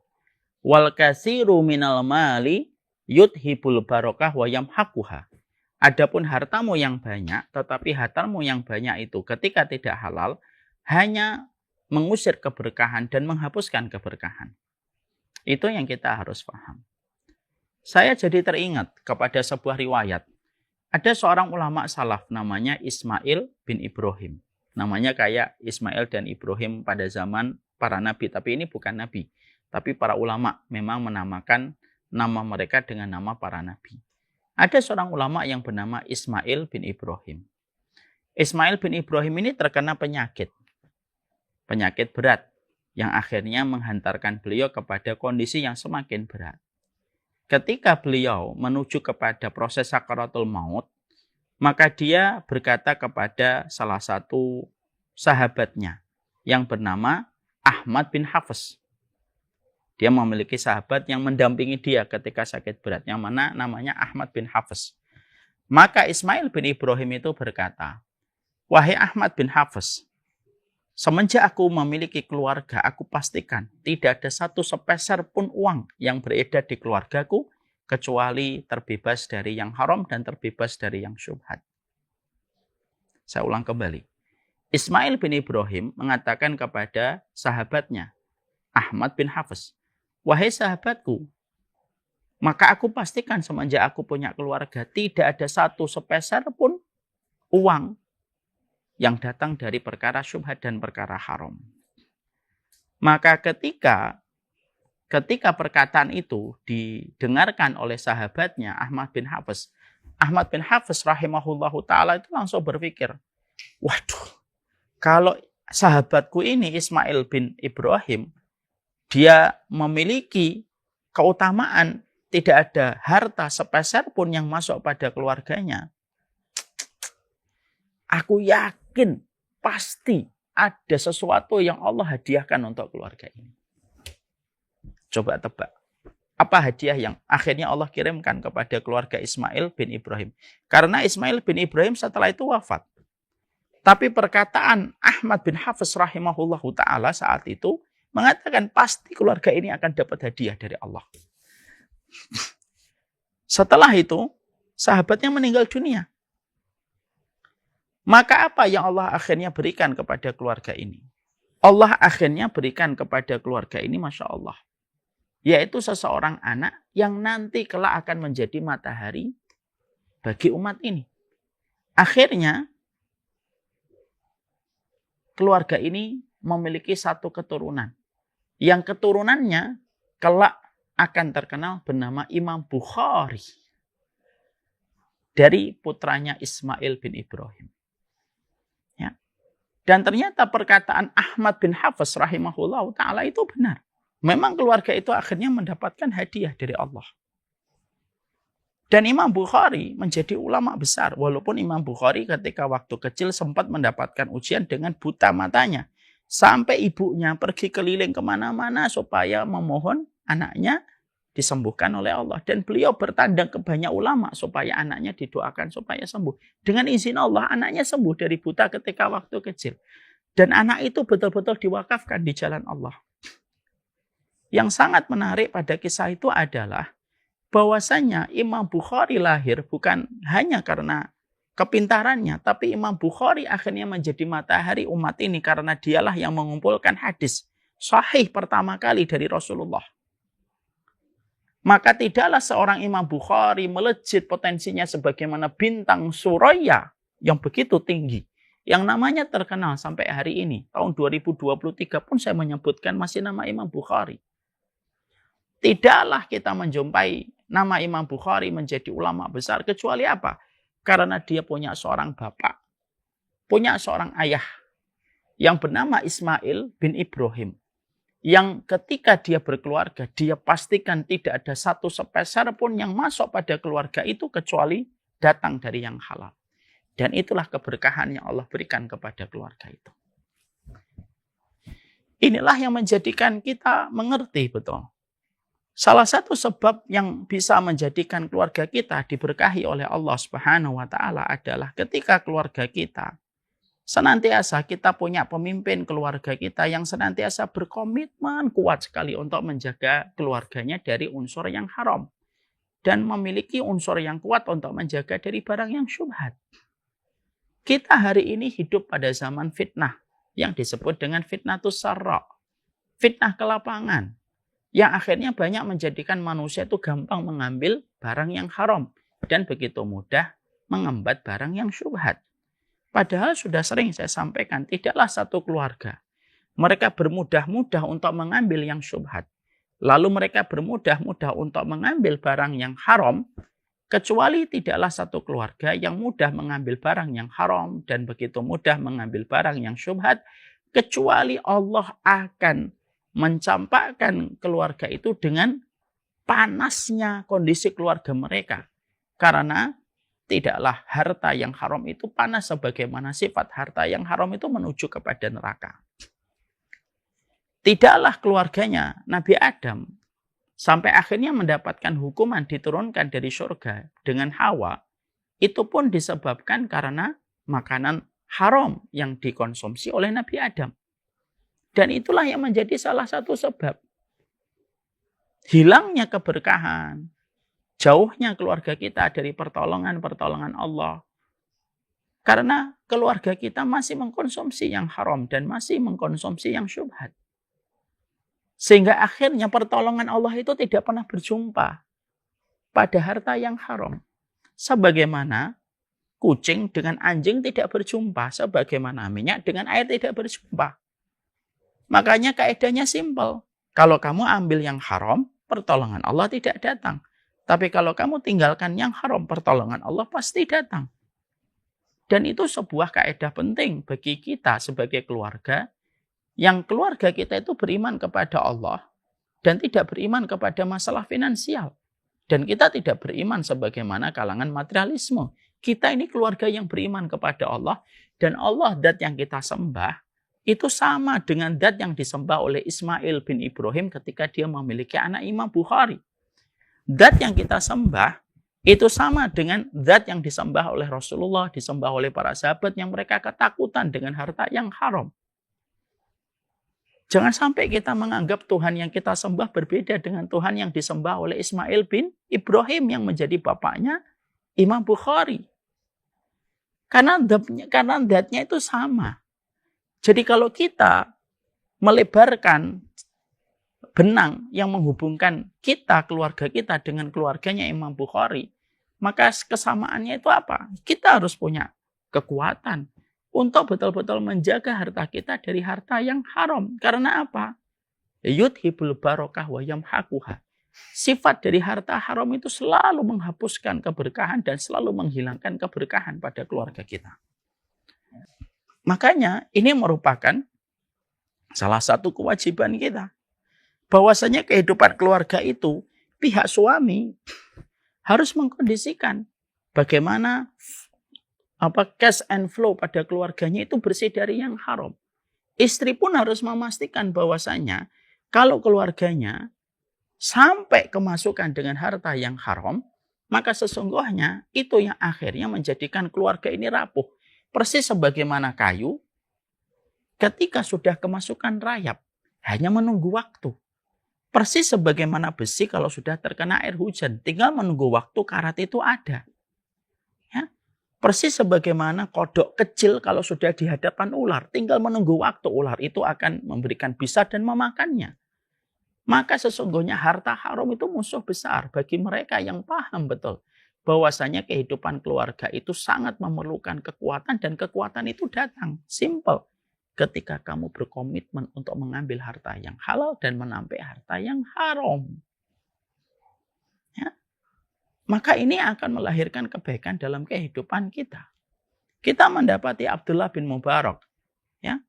Wal kasiru minal mali yudhibul barokah wa yamhaquha. Adapun hartamu yang banyak, tetapi hartamu yang banyak itu ketika tidak halal hanya mengusir keberkahan dan menghapuskan keberkahan. Itu yang kita harus paham. Saya jadi teringat kepada sebuah riwayat. Ada seorang ulama salaf namanya Ismail bin Ibrahim. Namanya kayak Ismail dan Ibrahim pada zaman para nabi, tapi ini bukan nabi. Tapi para ulama memang menamakan nama mereka dengan nama para nabi. Ada seorang ulama yang bernama Ismail bin Ibrahim. Ismail bin Ibrahim ini terkena penyakit berat yang akhirnya menghantarkan beliau kepada kondisi yang semakin berat. Ketika beliau menuju kepada proses sakaratul maut, maka dia berkata kepada salah satu sahabatnya yang bernama Ahmad bin Hafs. Dia memiliki sahabat yang mendampingi dia ketika sakit berat, yang mana namanya Ahmad bin Hafs. Maka Ismail bin Ibrahim itu berkata, "Wahai Ahmad bin Hafs, semenjak aku memiliki keluarga, aku pastikan tidak ada satu sepeser pun uang yang beredar di keluargaku, kecuali terbebas dari yang haram dan terbebas dari yang syubhat." Saya ulang kembali. Ismail bin Ibrahim mengatakan kepada sahabatnya, Ahmad bin Hafs, "Wahai sahabatku, maka aku pastikan semenjak aku punya keluarga, tidak ada satu sepeser pun uang yang datang dari perkara syubhat dan perkara haram." Maka ketika perkataan itu didengarkan oleh sahabatnya Ahmad bin Hafs rahimahullahu ta'ala itu langsung berpikir, waduh, kalau sahabatku ini Ismail bin Ibrahim, dia memiliki keutamaan, tidak ada harta sepeser pun yang masuk pada keluarganya, aku yakin pasti ada sesuatu yang Allah hadiahkan untuk keluarga ini. Coba tebak. Apa hadiah yang akhirnya Allah kirimkan kepada keluarga Ismail bin Ibrahim? Karena Ismail bin Ibrahim setelah itu wafat. Tapi perkataan Ahmad bin Hafs rahimahullahu ta'ala saat itu mengatakan pasti keluarga ini akan dapat hadiah dari Allah. Setelah itu, sahabatnya meninggal dunia. Maka apa yang Allah akhirnya berikan kepada keluarga ini? Allah akhirnya berikan kepada keluarga ini, Masya Allah, yaitu seseorang anak yang nanti kelak akan menjadi matahari bagi umat ini. Akhirnya, keluarga ini memiliki satu keturunan. Yang keturunannya kelak akan terkenal bernama Imam Bukhari. Dari putranya Ismail bin Ibrahim. Ya. Dan ternyata perkataan Ahmad bin Hafs rahimahullah ta'ala itu benar. Memang keluarga itu akhirnya mendapatkan hadiah dari Allah. Dan Imam Bukhari menjadi ulama besar. Walaupun Imam Bukhari ketika waktu kecil sempat mendapatkan ujian dengan buta matanya. Sampai ibunya pergi keliling kemana-mana supaya memohon anaknya disembuhkan oleh Allah. Dan beliau bertandang ke banyak ulama supaya anaknya didoakan supaya sembuh. Dengan izin Allah, anaknya sembuh dari buta ketika waktu kecil. Dan anak itu betul-betul diwakafkan di jalan Allah. Yang sangat menarik pada kisah itu adalah bahwasanya Imam Bukhari lahir bukan hanya karena kepintarannya, tapi Imam Bukhari akhirnya menjadi matahari umat ini karena dialah yang mengumpulkan hadis sahih pertama kali dari Rasulullah. Maka tidaklah seorang Imam Bukhari melejit potensinya sebagaimana bintang Suraya yang begitu tinggi. Yang namanya terkenal sampai hari ini. Tahun 2023 pun saya menyebutkan masih nama Imam Bukhari. Tidaklah kita menjumpai nama Imam Bukhari menjadi ulama besar kecuali apa? Karena dia punya seorang bapak, punya seorang ayah yang bernama Ismail bin Ibrahim. Yang ketika dia berkeluarga, dia pastikan tidak ada satu sepeser pun yang masuk pada keluarga itu kecuali datang dari yang halal. Dan itulah keberkahan yang Allah berikan kepada keluarga itu. Inilah yang menjadikan kita mengerti betul. Salah satu sebab yang bisa menjadikan keluarga kita diberkahi oleh Allah Subhanahu wa taala adalah ketika keluarga kita senantiasa kita punya pemimpin keluarga kita yang senantiasa berkomitmen kuat sekali untuk menjaga keluarganya dari unsur yang haram. Dan memiliki unsur yang kuat untuk menjaga dari barang yang syubhat. Kita hari ini hidup pada zaman fitnah yang disebut dengan fitnatus sarra. Fitnah kelapangan. Yang akhirnya banyak menjadikan manusia itu gampang mengambil barang yang haram. Dan begitu mudah mengembat barang yang syubhat. Padahal sudah sering saya sampaikan, tidaklah satu keluarga. Mereka bermudah-mudah untuk mengambil yang syubhat. Lalu mereka bermudah-mudah untuk mengambil barang yang haram. Kecuali tidaklah satu keluarga yang mudah mengambil barang yang haram. Dan begitu mudah mengambil barang yang syubhat. Kecuali Allah akan mencampakkan keluarga itu dengan panasnya kondisi keluarga mereka. Karena tidaklah harta yang haram itu panas sebagaimana sifat harta yang haram itu menuju kepada neraka. Tidaklah keluarganya Nabi Adam sampai akhirnya mendapatkan hukuman diturunkan dari surga dengan Hawa. Itu pun disebabkan karena makanan haram yang dikonsumsi oleh Nabi Adam. Dan itulah yang menjadi salah satu sebab hilangnya keberkahan, jauhnya keluarga kita dari pertolongan Allah. Karena keluarga kita masih mengkonsumsi yang haram dan masih mengkonsumsi yang syubhat. Sehingga akhirnya pertolongan Allah itu tidak pernah berjumpa pada harta yang haram. Sebagaimana kucing dengan anjing tidak berjumpa. Sebagaimana minyak dengan air tidak berjumpa. Makanya kaedahnya simpel. Kalau kamu ambil yang haram, pertolongan Allah tidak datang. Tapi kalau kamu tinggalkan yang haram, pertolongan Allah pasti datang. Dan itu sebuah kaedah penting bagi kita sebagai keluarga. Yang keluarga kita itu beriman kepada Allah dan tidak beriman kepada masalah finansial. Dan kita tidak beriman sebagaimana kalangan materialisme. Kita ini keluarga yang beriman kepada Allah. Dan Allah, dat yang kita sembah, itu sama dengan dat yang disembah oleh Ismail bin Ibrahim ketika dia memiliki anak Imam Bukhari. Dat yang kita sembah itu sama dengan zat yang disembah oleh Rasulullah, disembah oleh para sahabat yang mereka ketakutan dengan harta yang haram. Jangan sampai kita menganggap Tuhan yang kita sembah berbeda dengan Tuhan yang disembah oleh Ismail bin Ibrahim yang menjadi bapaknya Imam Bukhari. Karena zatnya itu sama. Jadi kalau kita melebarkan benang yang menghubungkan kita, keluarga kita dengan keluarganya Imam Bukhari, maka kesamaannya itu apa? Kita harus punya kekuatan untuk betul-betul menjaga harta kita dari harta yang haram. Karena apa? Yudhibul barokah wa yamhaquha. Sifat dari harta haram itu selalu menghapuskan keberkahan dan selalu menghilangkan keberkahan pada keluarga kita. Makanya ini merupakan salah satu kewajiban kita. Bahwasanya kehidupan keluarga itu pihak suami harus mengkondisikan bagaimana cash and flow pada keluarganya itu bersih dari yang haram. Istri pun harus memastikan bahwasanya kalau keluarganya sampai kemasukan dengan harta yang haram, maka sesungguhnya itu yang akhirnya menjadikan keluarga ini rapuh. Persis sebagaimana kayu, ketika sudah kemasukan rayap, hanya menunggu waktu. Persis sebagaimana besi kalau sudah terkena air hujan, tinggal menunggu waktu karat itu ada. Ya. Persis sebagaimana kodok kecil kalau sudah di hadapan ular, tinggal menunggu waktu ular itu akan memberikan bisa dan memakannya. Maka sesungguhnya harta haram itu musuh besar bagi mereka yang paham betul bahwasanya kehidupan keluarga itu sangat memerlukan kekuatan dan kekuatan itu datang. Simple. Ketika kamu berkomitmen untuk mengambil harta yang halal dan menampik harta yang haram. Ya. Maka ini akan melahirkan kebaikan dalam kehidupan kita. Kita mendapati Abdullah bin Mubarak. Ya.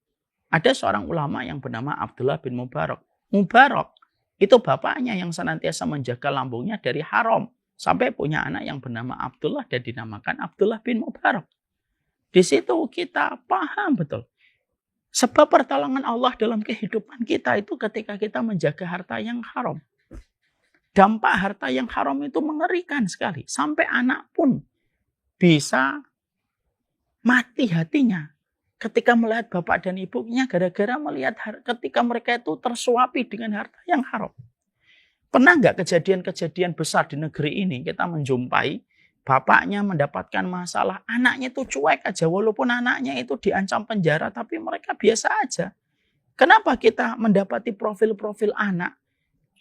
Ada seorang ulama yang bernama Abdullah bin Mubarak. Mubarak itu bapaknya yang senantiasa menjaga lambungnya dari haram. Sampai punya anak yang bernama Abdullah dan dinamakan Abdullah bin Mubarak. Di situ kita paham betul. Sebab pertolongan Allah dalam kehidupan kita itu ketika kita menjaga harta yang haram. Dampak harta yang haram itu mengerikan sekali. Sampai anak pun bisa mati hatinya ketika melihat bapak dan ibunya gara-gara melihat ketika mereka itu tersuapi dengan harta yang haram. Pernah nggak kejadian-kejadian besar di negeri ini kita menjumpai bapaknya mendapatkan masalah, anaknya itu cuek aja walaupun anaknya itu diancam penjara tapi mereka biasa aja. Kenapa kita mendapati profil-profil anak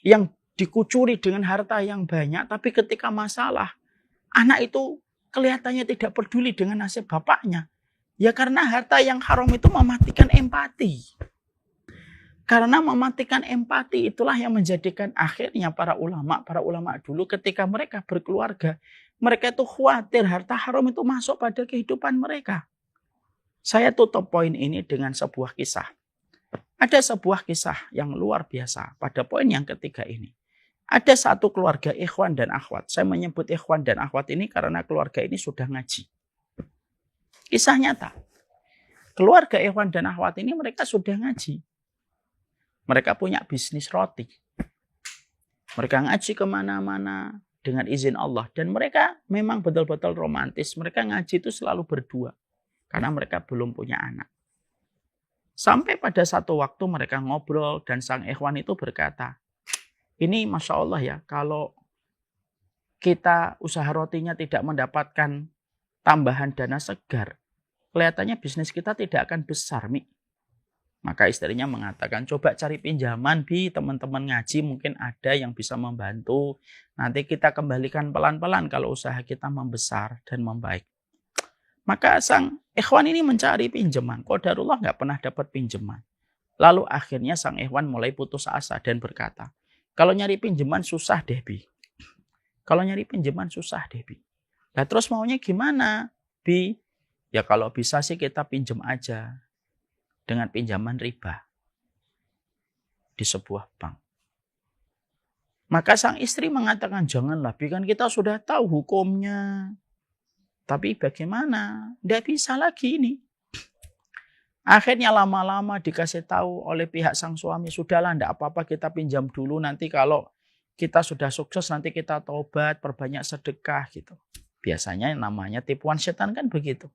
yang dikucuri dengan harta yang banyak tapi ketika masalah anak itu kelihatannya tidak peduli dengan nasib bapaknya? Ya karena harta yang haram itu mematikan empati. Karena mematikan empati itulah yang menjadikan akhirnya para ulama dulu ketika mereka berkeluarga, mereka itu khawatir harta haram itu masuk pada kehidupan mereka. Saya tutup poin ini dengan sebuah kisah. Ada sebuah kisah yang luar biasa pada poin yang ketiga ini. Ada satu keluarga ikhwan dan akhwat. Saya menyebut ikhwan dan akhwat ini karena keluarga ini sudah ngaji. Kisah nyata. Keluarga ikhwan dan akhwat ini mereka sudah ngaji. Mereka punya bisnis roti. Mereka ngaji kemana-mana dengan izin Allah. Dan mereka memang betul-betul romantis. Mereka ngaji itu selalu berdua. Karena mereka belum punya anak. Sampai pada satu waktu mereka ngobrol dan sang ikhwan itu berkata, ini Masya Allah ya, kalau kita usaha rotinya tidak mendapatkan tambahan dana segar, kelihatannya bisnis kita tidak akan besar, Mi. Maka istrinya mengatakan, coba cari pinjaman, Bi, teman-teman ngaji mungkin ada yang bisa membantu. Nanti kita kembalikan pelan-pelan kalau usaha kita membesar dan membaik. Maka sang ikhwan ini mencari pinjaman. Qadarullah nggak pernah dapat pinjaman. Lalu akhirnya sang ikhwan mulai putus asa dan berkata, kalau nyari pinjaman susah deh, Bi. Kalau nyari pinjaman susah deh, Bi. Nah terus maunya gimana, Bi? Ya kalau bisa sih kita pinjam aja. Dengan pinjaman riba di sebuah bank. Maka sang istri mengatakan, janganlah, kan kita sudah tahu hukumnya. Tapi bagaimana? Tidak bisa lagi ini. Akhirnya lama-lama dikasih tahu oleh pihak sang suami, sudahlah, tidak apa-apa kita pinjam dulu, nanti kalau kita sudah sukses nanti kita taubat, perbanyak sedekah gitu. Biasanya namanya tipuan setan kan begitu.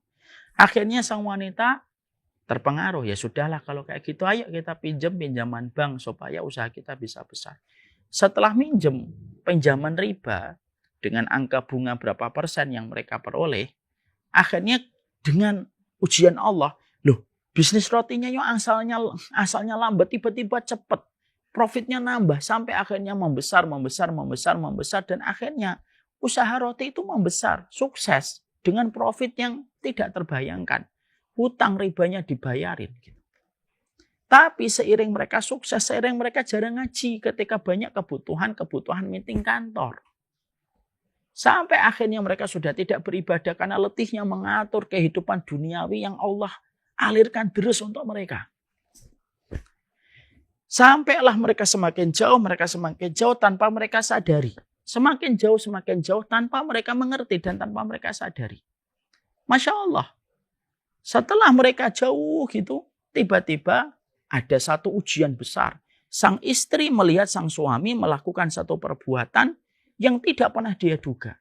Akhirnya sang wanita terpengaruh, ya sudahlah kalau kayak gitu ayo kita pinjaman bank supaya usaha kita bisa besar. Setelah minjem pinjaman riba dengan angka bunga berapa persen yang mereka peroleh, akhirnya dengan ujian Allah, loh bisnis rotinya yang asalnya lambat tiba-tiba cepat, profitnya nambah sampai akhirnya membesar dan akhirnya usaha roti itu membesar, sukses dengan profit yang tidak terbayangkan. Hutang ribanya dibayarin. Tapi seiring mereka sukses, seiring mereka jarang ngaji ketika banyak kebutuhan meeting kantor. Sampai akhirnya mereka sudah tidak beribadah karena letihnya mengatur kehidupan duniawi yang Allah alirkan terus untuk mereka. Sampailah mereka semakin jauh tanpa mereka sadari. Semakin jauh tanpa mereka mengerti dan tanpa mereka sadari. Masya Allah. Setelah mereka jauh gitu, tiba-tiba ada satu ujian besar. sang istri melihat sang suami melakukan satu perbuatan yang tidak pernah dia duga.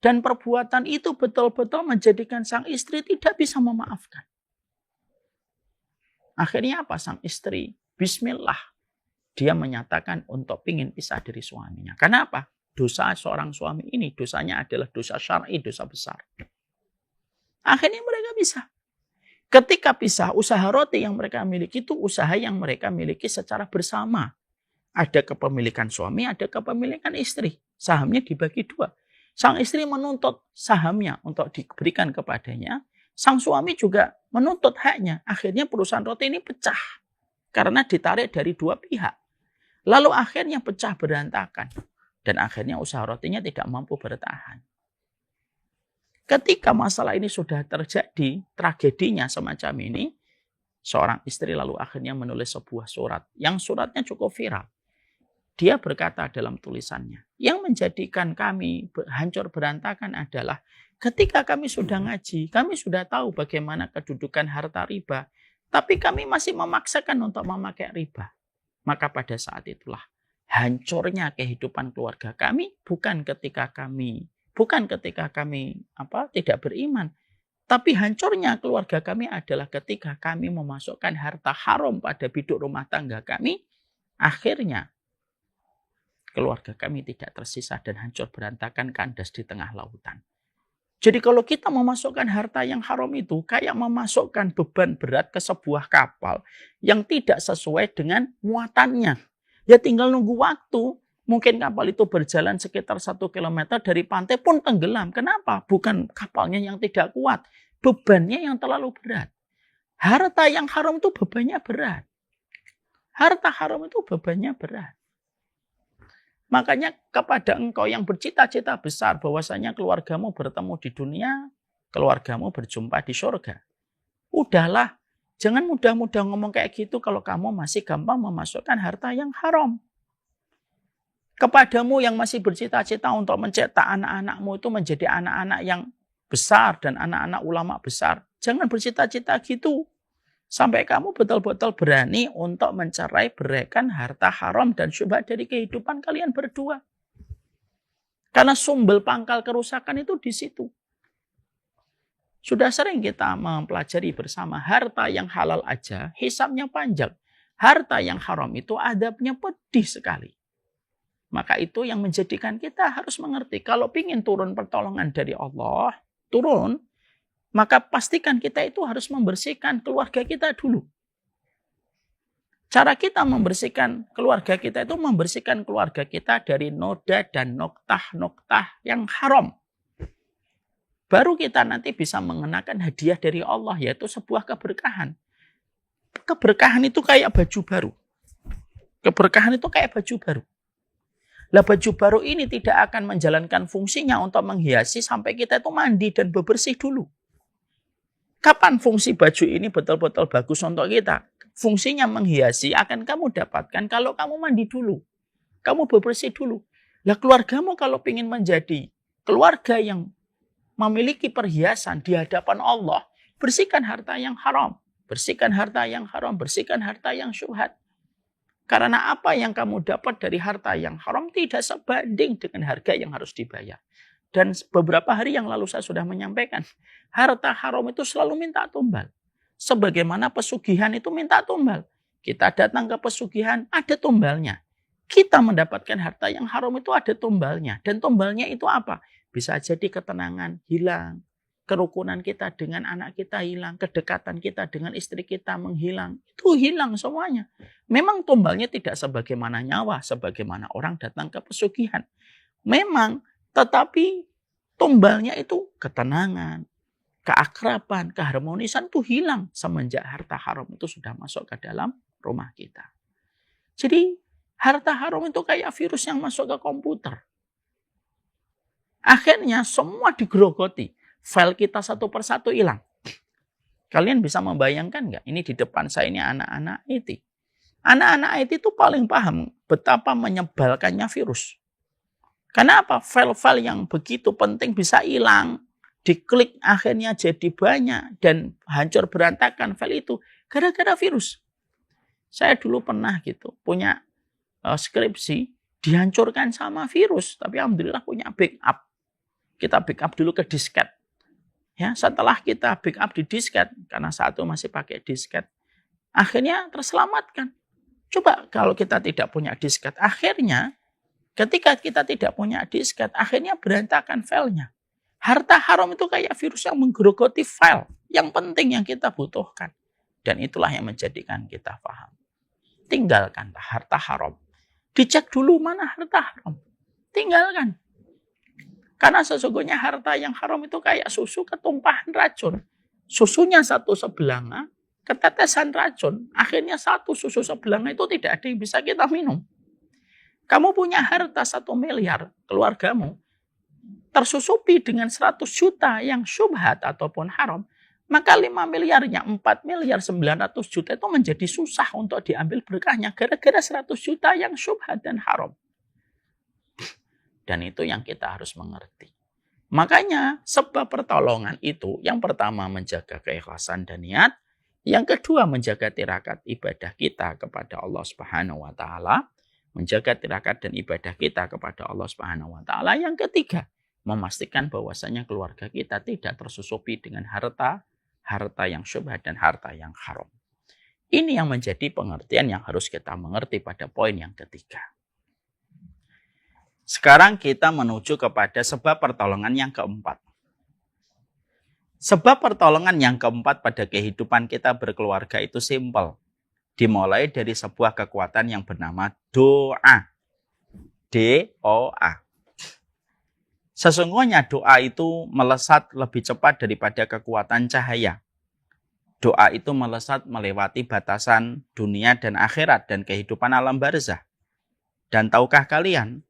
Dan perbuatan itu betul-betul menjadikan sang istri tidak bisa memaafkan. Akhirnya apa? Sang istri, bismillah, dia menyatakan untuk ingin pisah dari suaminya. Karena apa? Dosa seorang suami ini, dosanya adalah dosa syar'i, dosa besar. Akhirnya mereka bisa. Ketika pisah, usaha roti yang mereka miliki itu usaha yang mereka miliki secara bersama. Ada kepemilikan suami, ada kepemilikan istri. Sahamnya dibagi dua. Sang istri menuntut sahamnya untuk diberikan kepadanya. Sang suami juga menuntut haknya. Akhirnya perusahaan roti ini pecah. Karena ditarik dari dua pihak. Lalu akhirnya pecah berantakan. Dan akhirnya usaha rotinya tidak mampu bertahan. Ketika masalah ini sudah terjadi, tragedinya semacam ini, seorang istri lalu akhirnya menulis sebuah surat. Yang suratnya cukup viral. Dia berkata dalam tulisannya, yang menjadikan kami hancur berantakan adalah ketika kami sudah ngaji, kami sudah tahu bagaimana kedudukan harta riba, tapi kami masih memaksakan untuk memakai riba. Maka pada saat itulah hancurnya kehidupan keluarga kami bukan ketika kami tidak beriman, tapi hancurnya keluarga kami adalah ketika kami memasukkan harta haram pada biduk rumah tangga kami. Akhirnya keluarga kami tidak tersisa dan hancur berantakan, kandas di tengah lautan. Jadi kalau kita memasukkan harta yang haram itu kayak memasukkan beban berat ke sebuah kapal yang tidak sesuai dengan muatannya. Ya tinggal nunggu waktu. Mungkin kapal itu berjalan sekitar 1 kilometer dari pantai pun tenggelam. Kenapa? Bukan kapalnya yang tidak kuat. Bebannya yang terlalu berat. Harta yang haram itu bebannya berat. Harta haram itu bebannya berat. Makanya kepada engkau yang bercita-cita besar bahwasanya keluargamu bertemu di dunia, keluargamu berjumpa di surga. Udahlah, jangan mudah-mudah ngomong kayak gitu kalau kamu masih gampang memasukkan harta yang haram. Kepadamu yang masih bercita-cita untuk mencetak anak-anakmu itu menjadi anak-anak yang besar dan anak-anak ulama besar, jangan bercita-cita gitu. Sampai kamu betul-betul berani untuk mencerai beraikan harta haram dan syubhat dari kehidupan kalian berdua. Karena sumber pangkal kerusakan itu di situ. Sudah sering kita mempelajari bersama, harta yang halal aja hisabnya panjang. Harta yang haram itu adabnya pedih sekali. Maka itu yang menjadikan kita harus mengerti. Kalau ingin turun pertolongan dari Allah, turun, maka pastikan kita itu harus membersihkan keluarga kita dulu. Cara kita membersihkan keluarga kita itu membersihkan keluarga kita dari noda dan noktah-noktah yang haram. Baru kita nanti bisa mengenakan hadiah dari Allah, yaitu sebuah keberkahan. Keberkahan itu kayak baju baru. Keberkahan itu kayak baju baru. Lah baju baru ini tidak akan menjalankan fungsinya untuk menghiasi sampai kita itu mandi dan bebersih dulu. Kapan fungsi baju ini betul-betul bagus untuk kita? Fungsinya menghiasi akan kamu dapatkan kalau kamu mandi dulu. Kamu bebersih dulu. Lah keluargamu kalau ingin menjadi keluarga yang memiliki perhiasan di hadapan Allah, bersihkan harta yang haram. Bersihkan harta yang haram, bersihkan harta yang syubhat. Karena apa yang kamu dapat dari harta yang haram tidak sebanding dengan harga yang harus dibayar. Dan beberapa hari yang lalu saya sudah menyampaikan, harta haram itu selalu minta tumbal. Sebagaimana pesugihan itu minta tumbal. Kita datang ke pesugihan, ada tumbalnya. Kita mendapatkan harta yang haram itu ada tumbalnya. Dan tumbalnya itu apa? Bisa jadi ketenangan hilang. Kerukunan kita dengan anak kita hilang. Kedekatan kita dengan istri kita menghilang. Itu hilang semuanya. Memang tumbalnya tidak sebagaimana nyawa. Sebagaimana orang datang ke pesugihan. Memang. Tetapi tumbalnya itu ketenangan, keakraban, keharmonisan itu hilang semenjak harta haram itu sudah masuk ke dalam rumah kita. Jadi harta haram itu kayak virus yang masuk ke komputer. Akhirnya semua digerogoti. File kita satu persatu hilang. Kalian bisa membayangkan nggak? Ini di depan saya ini anak-anak IT. Anak-anak IT itu paling paham betapa menyebalkannya virus. Karena apa? File-file yang begitu penting bisa hilang. Diklik akhirnya jadi banyak. Dan hancur berantakan file itu. Gara-gara virus. Saya dulu pernah gitu, punya skripsi, dihancurkan sama virus. Tapi alhamdulillah punya backup. Kita backup dulu ke disket. Ya, setelah kita backup di disket, karena saat itu masih pakai disket, akhirnya terselamatkan. Coba kalau kita tidak punya disket, akhirnya ketika kita tidak punya disket, akhirnya berantakan filenya. Harta haram itu kayak virus yang menggerogoti file yang penting yang kita butuhkan. Dan itulah yang menjadikan kita paham. Tinggalkanlah harta haram. Dicek dulu mana harta haram. Tinggalkan. Karena sesungguhnya harta yang haram itu kayak susu ketumpahan racun. Susunya satu sebelanga, ketetesan racun. Akhirnya satu susu sebelanga itu tidak ada yang bisa kita minum. Kamu punya harta 1 miliar, keluargamu tersusupi dengan 100 juta yang syubhat ataupun haram, maka 5 miliarnya, 4 miliar 900 juta itu menjadi susah untuk diambil berkahnya gara-gara 100 juta yang syubhat dan haram. Dan itu yang kita harus mengerti. Makanya sebab pertolongan itu yang pertama menjaga keikhlasan dan niat, yang kedua menjaga tirakat ibadah kita kepada Allah Subhanahu wa taala, menjaga tirakat dan ibadah kita kepada Allah Subhanahu wa taala, yang ketiga memastikan bahwasanya keluarga kita tidak tersusupi dengan harta yang syubhat dan harta yang haram. Ini yang menjadi pengertian yang harus kita mengerti pada poin yang ketiga. Sekarang kita menuju kepada sebab pertolongan yang keempat. Sebab pertolongan yang keempat pada kehidupan kita berkeluarga itu simpel. Dimulai dari sebuah kekuatan yang bernama doa. D-O-A. Sesungguhnya doa itu melesat lebih cepat daripada kekuatan cahaya. Doa itu melesat melewati batasan dunia dan akhirat dan kehidupan alam barzah. Dan tahukah kalian,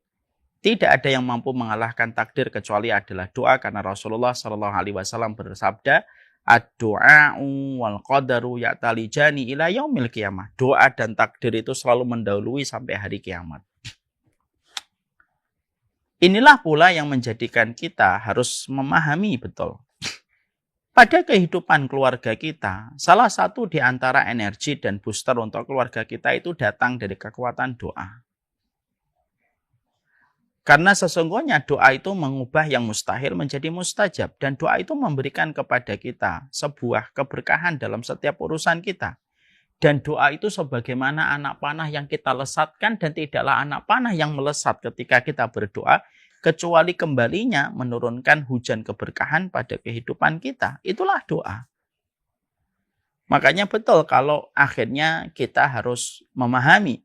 tidak ada yang mampu mengalahkan takdir kecuali adalah doa, karena Rasulullah SAW bersabda, ad-du'a'u wal qadaru ya'talijani ila yaumil qiyamah. Doa dan takdir itu selalu mendahului sampai hari kiamat. Inilah pula yang menjadikan kita harus memahami betul. Pada kehidupan keluarga kita, salah satu di antara energi dan booster untuk keluarga kita itu datang dari kekuatan doa. Karena sesungguhnya doa itu mengubah yang mustahil menjadi mustajab. Dan doa itu memberikan kepada kita sebuah keberkahan dalam setiap urusan kita. Dan doa itu sebagaimana anak panah yang kita lesatkan, dan tidaklah anak panah yang melesat ketika kita berdoa, kecuali kembalinya menurunkan hujan keberkahan pada kehidupan kita. Itulah doa. Makanya betul kalau akhirnya kita harus memahami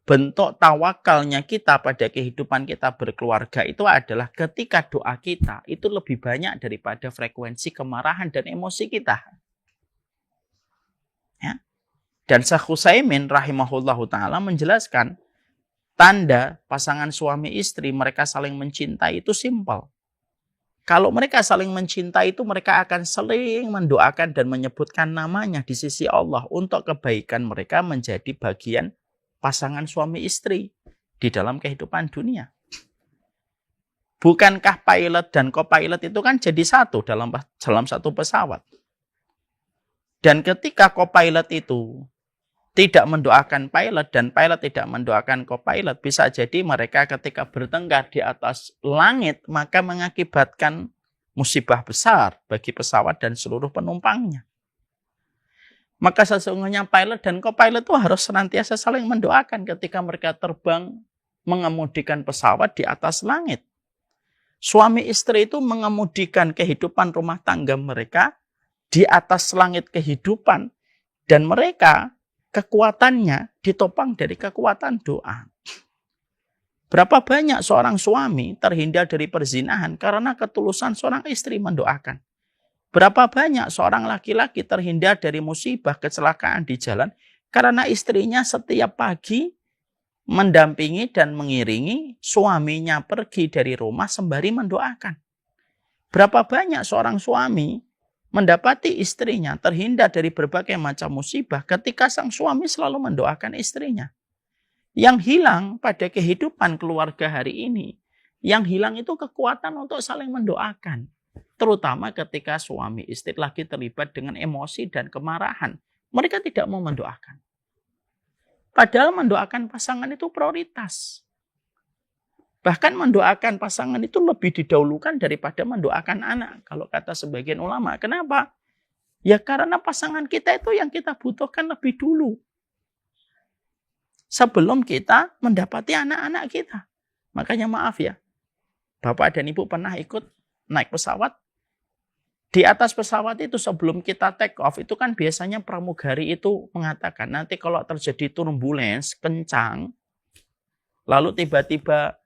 bentuk tawakalnya kita pada kehidupan kita berkeluarga itu adalah ketika doa kita itu lebih banyak daripada frekuensi kemarahan dan emosi kita. Ya. Dan Syekh Utsaimin rahimahullahu ta'ala menjelaskan tanda pasangan suami istri mereka saling mencintai itu simpel. Kalau mereka saling mencintai itu mereka akan saling mendoakan dan menyebutkan namanya di sisi Allah untuk kebaikan mereka menjadi bagian pasangan suami istri di dalam kehidupan dunia. Bukankah pilot dan co-pilot itu kan jadi satu dalam satu pesawat? Dan ketika co-pilot itu tidak mendoakan pilot dan pilot tidak mendoakan co-pilot, bisa jadi mereka ketika bertengkar di atas langit maka mengakibatkan musibah besar bagi pesawat dan seluruh penumpangnya. Maka sesungguhnya pilot dan co-pilot itu harus senantiasa saling mendoakan ketika mereka terbang mengemudikan pesawat di atas langit. Suami istri itu mengemudikan kehidupan rumah tangga mereka di atas langit kehidupan, dan mereka kekuatannya ditopang dari kekuatan doa. Berapa banyak seorang suami terhindar dari perzinahan karena ketulusan seorang istri mendoakan. Berapa banyak seorang laki-laki terhindar dari musibah kecelakaan di jalan karena istrinya setiap pagi mendampingi dan mengiringi suaminya pergi dari rumah sembari mendoakan. Berapa banyak seorang suami mendapati istrinya terhindar dari berbagai macam musibah ketika sang suami selalu mendoakan istrinya. Yang hilang pada kehidupan keluarga hari ini, yang hilang itu kekuatan untuk saling mendoakan. Terutama ketika suami istri lagi terlibat dengan emosi dan kemarahan. Mereka tidak mau mendoakan. Padahal mendoakan pasangan itu prioritas. Bahkan mendoakan pasangan itu lebih didahulukan daripada mendoakan anak. Kalau kata sebagian ulama. Kenapa? Ya karena pasangan kita itu yang kita butuhkan lebih dulu. Sebelum kita mendapati anak-anak kita. Makanya maaf ya. Bapak dan Ibu pernah ikut naik pesawat. Di atas pesawat itu sebelum kita take off itu kan biasanya pramugari itu mengatakan nanti kalau terjadi turbulence kencang. Lalu tiba-tiba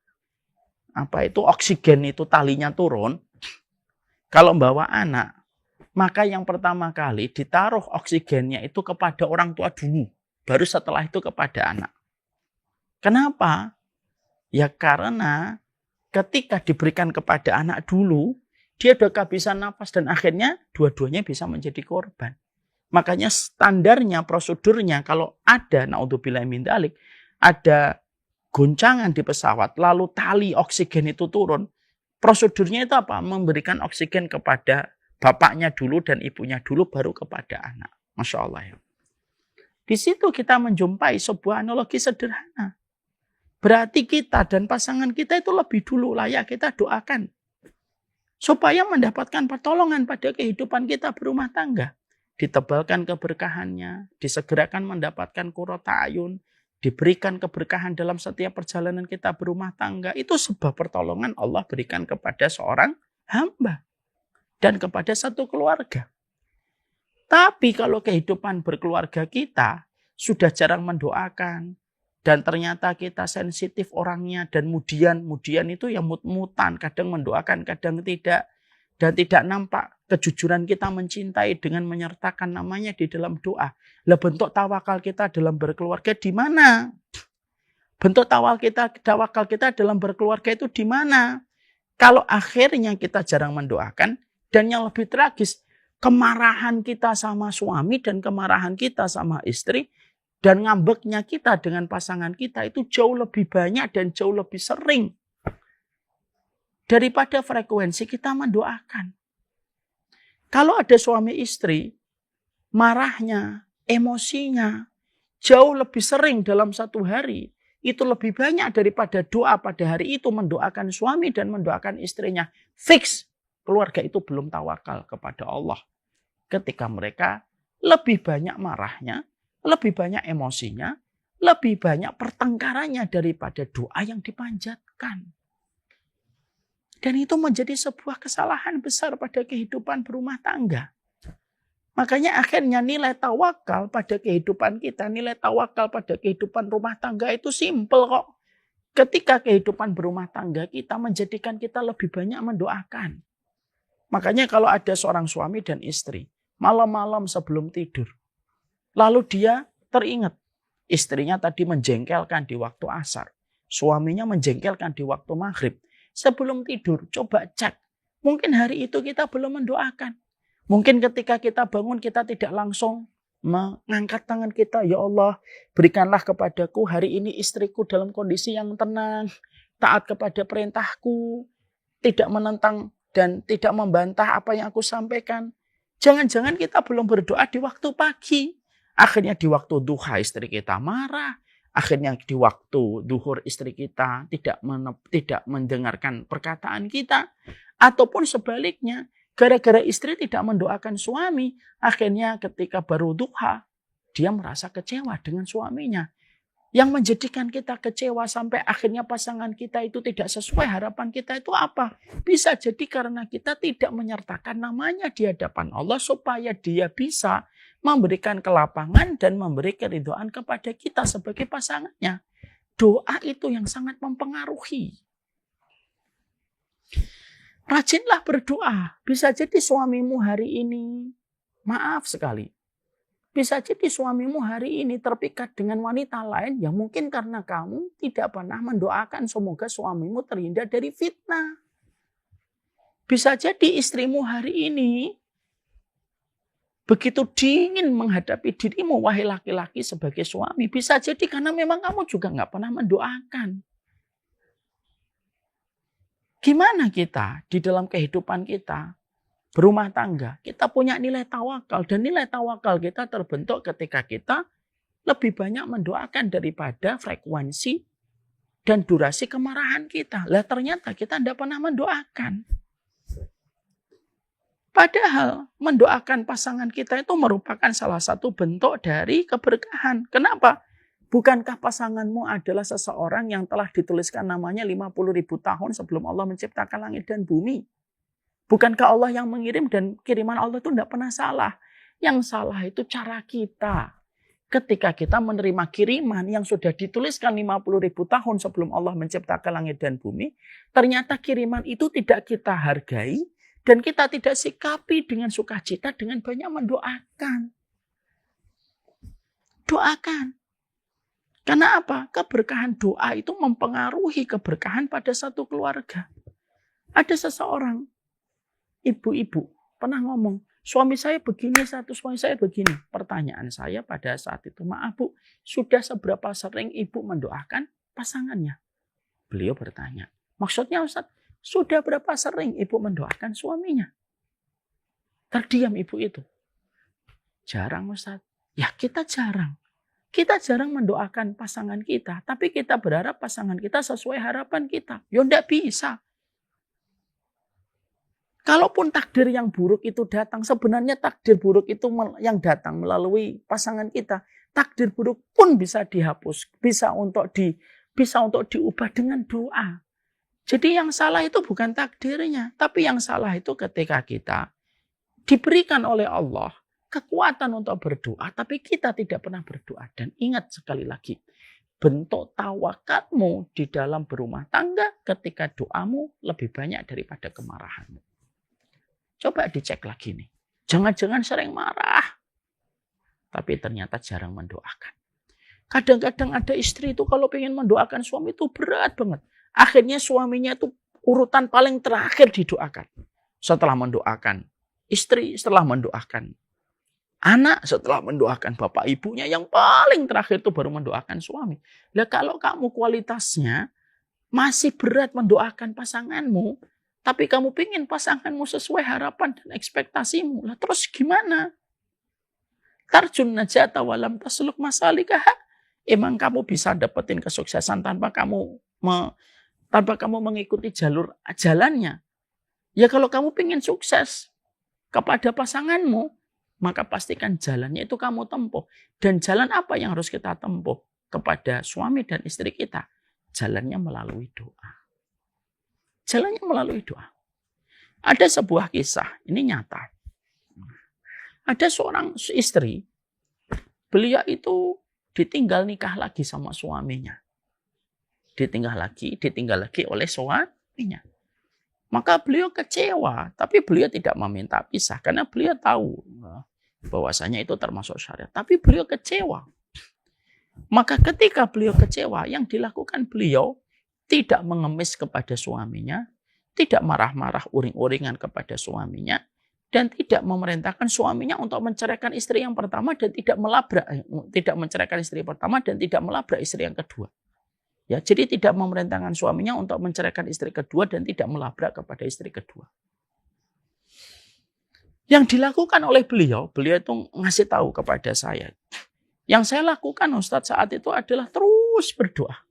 oksigen itu talinya turun. Kalau bawa anak, maka yang pertama kali ditaruh oksigennya itu kepada orang tua dulu. Baru setelah itu kepada anak. Kenapa? Ya karena ketika diberikan kepada anak dulu, dia udah kehabisan napas dan akhirnya dua-duanya bisa menjadi korban. Makanya standarnya, prosedurnya kalau ada, naudzubillah min dzalik, ada goncangan di pesawat, lalu tali oksigen itu turun. Prosedurnya itu apa? Memberikan oksigen kepada bapaknya dulu dan ibunya dulu, baru kepada anak. Masya Allah ya. Di situ kita menjumpai sebuah analogi sederhana. Berarti kita dan pasangan kita itu lebih dulu layak kita doakan. Supaya mendapatkan pertolongan pada kehidupan kita berumah tangga. Ditebalkan keberkahannya, disegerakan mendapatkan qurrata ayun, diberikan keberkahan dalam setiap perjalanan kita berumah tangga. Itu sebuah pertolongan Allah berikan kepada seorang hamba. Dan kepada satu keluarga. Tapi kalau kehidupan berkeluarga kita sudah jarang mendoakan. Dan ternyata kita sensitif orangnya. Dan mudian itu yang mut-mutan. Kadang mendoakan, kadang tidak. Dan tidak nampak kejujuran kita mencintai dengan menyertakan namanya di dalam doa. Lah bentuk tawakal kita dalam berkeluarga di mana? Bentuk tawakal kita dalam berkeluarga itu di mana? Kalau akhirnya kita jarang mendoakan, dan yang lebih tragis, kemarahan kita sama suami dan kemarahan kita sama istri, dan ngambeknya kita dengan pasangan kita itu jauh lebih banyak dan jauh lebih sering daripada frekuensi kita mendoakan. Kalau ada suami istri, marahnya, emosinya jauh lebih sering dalam satu hari. Itu lebih banyak daripada doa pada hari itu mendoakan suami dan mendoakan istrinya. Fix, keluarga itu belum tawakal kepada Allah. Ketika mereka lebih banyak marahnya, lebih banyak emosinya, lebih banyak pertengkarannya daripada doa yang dipanjatkan. Dan itu menjadi sebuah kesalahan besar pada kehidupan berumah tangga. Makanya akhirnya nilai tawakal pada kehidupan kita, nilai tawakal pada kehidupan rumah tangga itu simple kok. Ketika kehidupan berumah tangga kita menjadikan kita lebih banyak mendoakan. Makanya kalau ada seorang suami dan istri, malam-malam sebelum tidur, lalu dia teringat istrinya tadi menjengkelkan di waktu asar, suaminya menjengkelkan di waktu maghrib. Sebelum tidur, coba cek. Mungkin hari itu kita belum mendoakan. Mungkin ketika kita bangun, kita tidak langsung mengangkat tangan kita. Ya Allah, berikanlah kepadaku hari ini istriku dalam kondisi yang tenang. Taat kepada perintahku. Tidak menentang dan tidak membantah apa yang aku sampaikan. Jangan-jangan kita belum berdoa di waktu pagi. Akhirnya di waktu duha istri kita marah. Akhirnya di waktu duhur istri kita tidak mendengarkan perkataan kita. Ataupun sebaliknya, gara-gara istri tidak mendoakan suami, akhirnya ketika baru duha, dia merasa kecewa dengan suaminya. Yang menjadikan kita kecewa sampai akhirnya pasangan kita itu tidak sesuai harapan kita itu apa? Bisa jadi karena kita tidak menyertakan namanya di hadapan Allah supaya dia bisa memberikan kelapangan dan memberi keridhaan kepada kita sebagai pasangannya. Doa itu yang sangat mempengaruhi. Rajinlah berdoa. Bisa jadi suamimu hari ini, maaf sekali, bisa jadi suamimu hari ini terpikat dengan wanita lain yang mungkin karena kamu tidak pernah mendoakan semoga suamimu terhindar dari fitnah. Bisa jadi istrimu hari ini begitu dingin menghadapi dirimu, wahai laki-laki sebagai suami. Bisa jadi karena memang kamu juga nggak pernah mendoakan. Gimana kita di dalam kehidupan kita berumah tangga? Kita punya nilai tawakal. Dan nilai tawakal kita terbentuk ketika kita lebih banyak mendoakan daripada frekuensi dan durasi kemarahan kita. Lah ternyata kita tidak pernah mendoakan. Padahal mendoakan pasangan kita itu merupakan salah satu bentuk dari keberkahan. Kenapa? Bukankah pasanganmu adalah seseorang yang telah dituliskan namanya 50.000 tahun sebelum Allah menciptakan langit dan bumi? Bukankah Allah yang mengirim dan kiriman Allah itu tidak pernah salah? Yang salah itu cara kita. Ketika kita menerima kiriman yang sudah dituliskan 50.000 tahun sebelum Allah menciptakan langit dan bumi, ternyata kiriman itu tidak kita hargai dan kita tidak sikapi dengan sukacita dengan banyak mendoakan. Doakan. Karena apa? Keberkahan doa itu mempengaruhi keberkahan pada satu keluarga. Ada seseorang, ibu-ibu, pernah ngomong, suami saya begini, suami saya begini. Pertanyaan saya pada saat itu, maaf Bu, sudah seberapa sering ibu mendoakan pasangannya? Beliau bertanya, maksudnya Ustaz, sudah berapa sering ibu mendoakan suaminya? Terdiam ibu itu. Jarang Ustaz. Ya kita jarang. Kita jarang mendoakan pasangan kita. Tapi kita berharap pasangan kita sesuai harapan kita. Ya enggak bisa. Kalaupun takdir yang buruk itu datang, sebenarnya takdir buruk itu yang datang melalui pasangan kita. Takdir buruk pun bisa dihapus. Bisa untuk diubah dengan doa. Jadi yang salah itu bukan takdirnya. Tapi yang salah itu ketika kita diberikan oleh Allah kekuatan untuk berdoa, tapi kita tidak pernah berdoa. Dan ingat sekali lagi, bentuk tawakalmu di dalam berumah tangga ketika doamu lebih banyak daripada kemarahanmu. Coba dicek lagi nih. Jangan-jangan sering marah, tapi ternyata jarang mendoakan. Kadang-kadang ada istri itu kalau pengen mendoakan suami itu berat banget. Akhirnya suaminya itu urutan paling terakhir didoakan. Setelah mendoakan istri, setelah mendoakan anak, setelah mendoakan bapak ibunya, yang paling terakhir itu baru mendoakan suami. Nah kalau kamu kualitasnya masih berat mendoakan pasanganmu, tapi kamu pingin pasanganmu sesuai harapan dan ekspektasimu, lah terus gimana? Tarjun najata walam tasluk masalikah. Emang kamu bisa dapetin kesuksesan tanpa kamu mengikuti jalannya? Ya kalau kamu pingin sukses kepada pasanganmu, maka pastikan jalannya itu kamu tempuh. Dan jalan apa yang harus kita tempuh kepada suami dan istri kita? Jalannya melalui doa. Jalannya melalui doa. Ada sebuah kisah, ini nyata. Ada seorang istri, beliau itu ditinggal nikah lagi sama suaminya. Ditinggal lagi oleh suaminya. Maka beliau kecewa, tapi beliau tidak meminta pisah karena beliau tahu bahwasanya itu termasuk syariat. Tapi beliau kecewa. Maka ketika beliau kecewa, yang dilakukan beliau tidak mengemis kepada suaminya, tidak marah-marah uring-uringan kepada suaminya, dan tidak memerintahkan suaminya untuk menceraikan istri yang pertama dan tidak menceraikan istri pertama dan tidak melabrak istri yang kedua. Ya, jadi tidak memerintahkan suaminya untuk menceraikan istri kedua dan tidak melabrak kepada istri kedua. Yang dilakukan oleh beliau itu ngasih tahu kepada saya. Yang saya lakukan Ustadz saat itu adalah terus berdoa.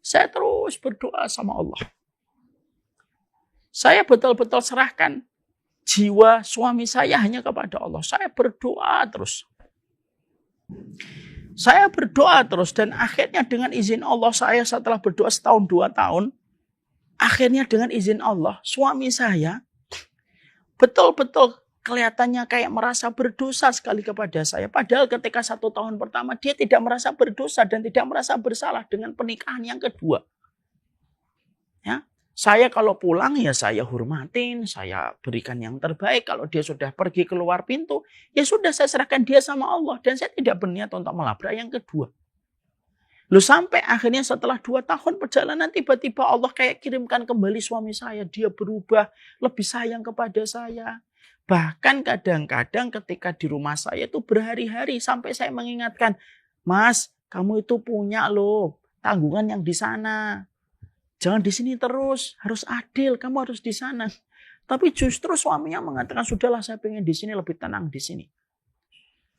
Saya terus berdoa sama Allah. Saya betul-betul serahkan jiwa suami saya hanya kepada Allah. Saya berdoa terus. Saya berdoa terus dan akhirnya dengan izin Allah saya setelah berdoa setahun 2 tahun, akhirnya dengan izin Allah suami saya betul-betul kelihatannya kayak merasa berdosa sekali kepada saya. Padahal ketika 1 tahun pertama dia tidak merasa berdosa dan tidak merasa bersalah dengan pernikahan yang kedua. Ya, saya kalau pulang ya saya hormatin, saya berikan yang terbaik. Kalau dia sudah pergi keluar pintu, ya sudah saya serahkan dia sama Allah. Dan saya tidak berniat untuk melabrak yang kedua. Loh sampai akhirnya setelah 2 tahun perjalanan tiba-tiba Allah kayak kirimkan kembali suami saya. Dia berubah, lebih sayang kepada saya. Bahkan kadang-kadang ketika di rumah saya itu berhari-hari sampai saya mengingatkan, Mas, kamu itu punya loh tanggungan yang di sana. Jangan di sini terus, harus adil, kamu harus di sana. Tapi justru suaminya mengatakan, sudahlah saya pengen di sini, lebih tenang di sini.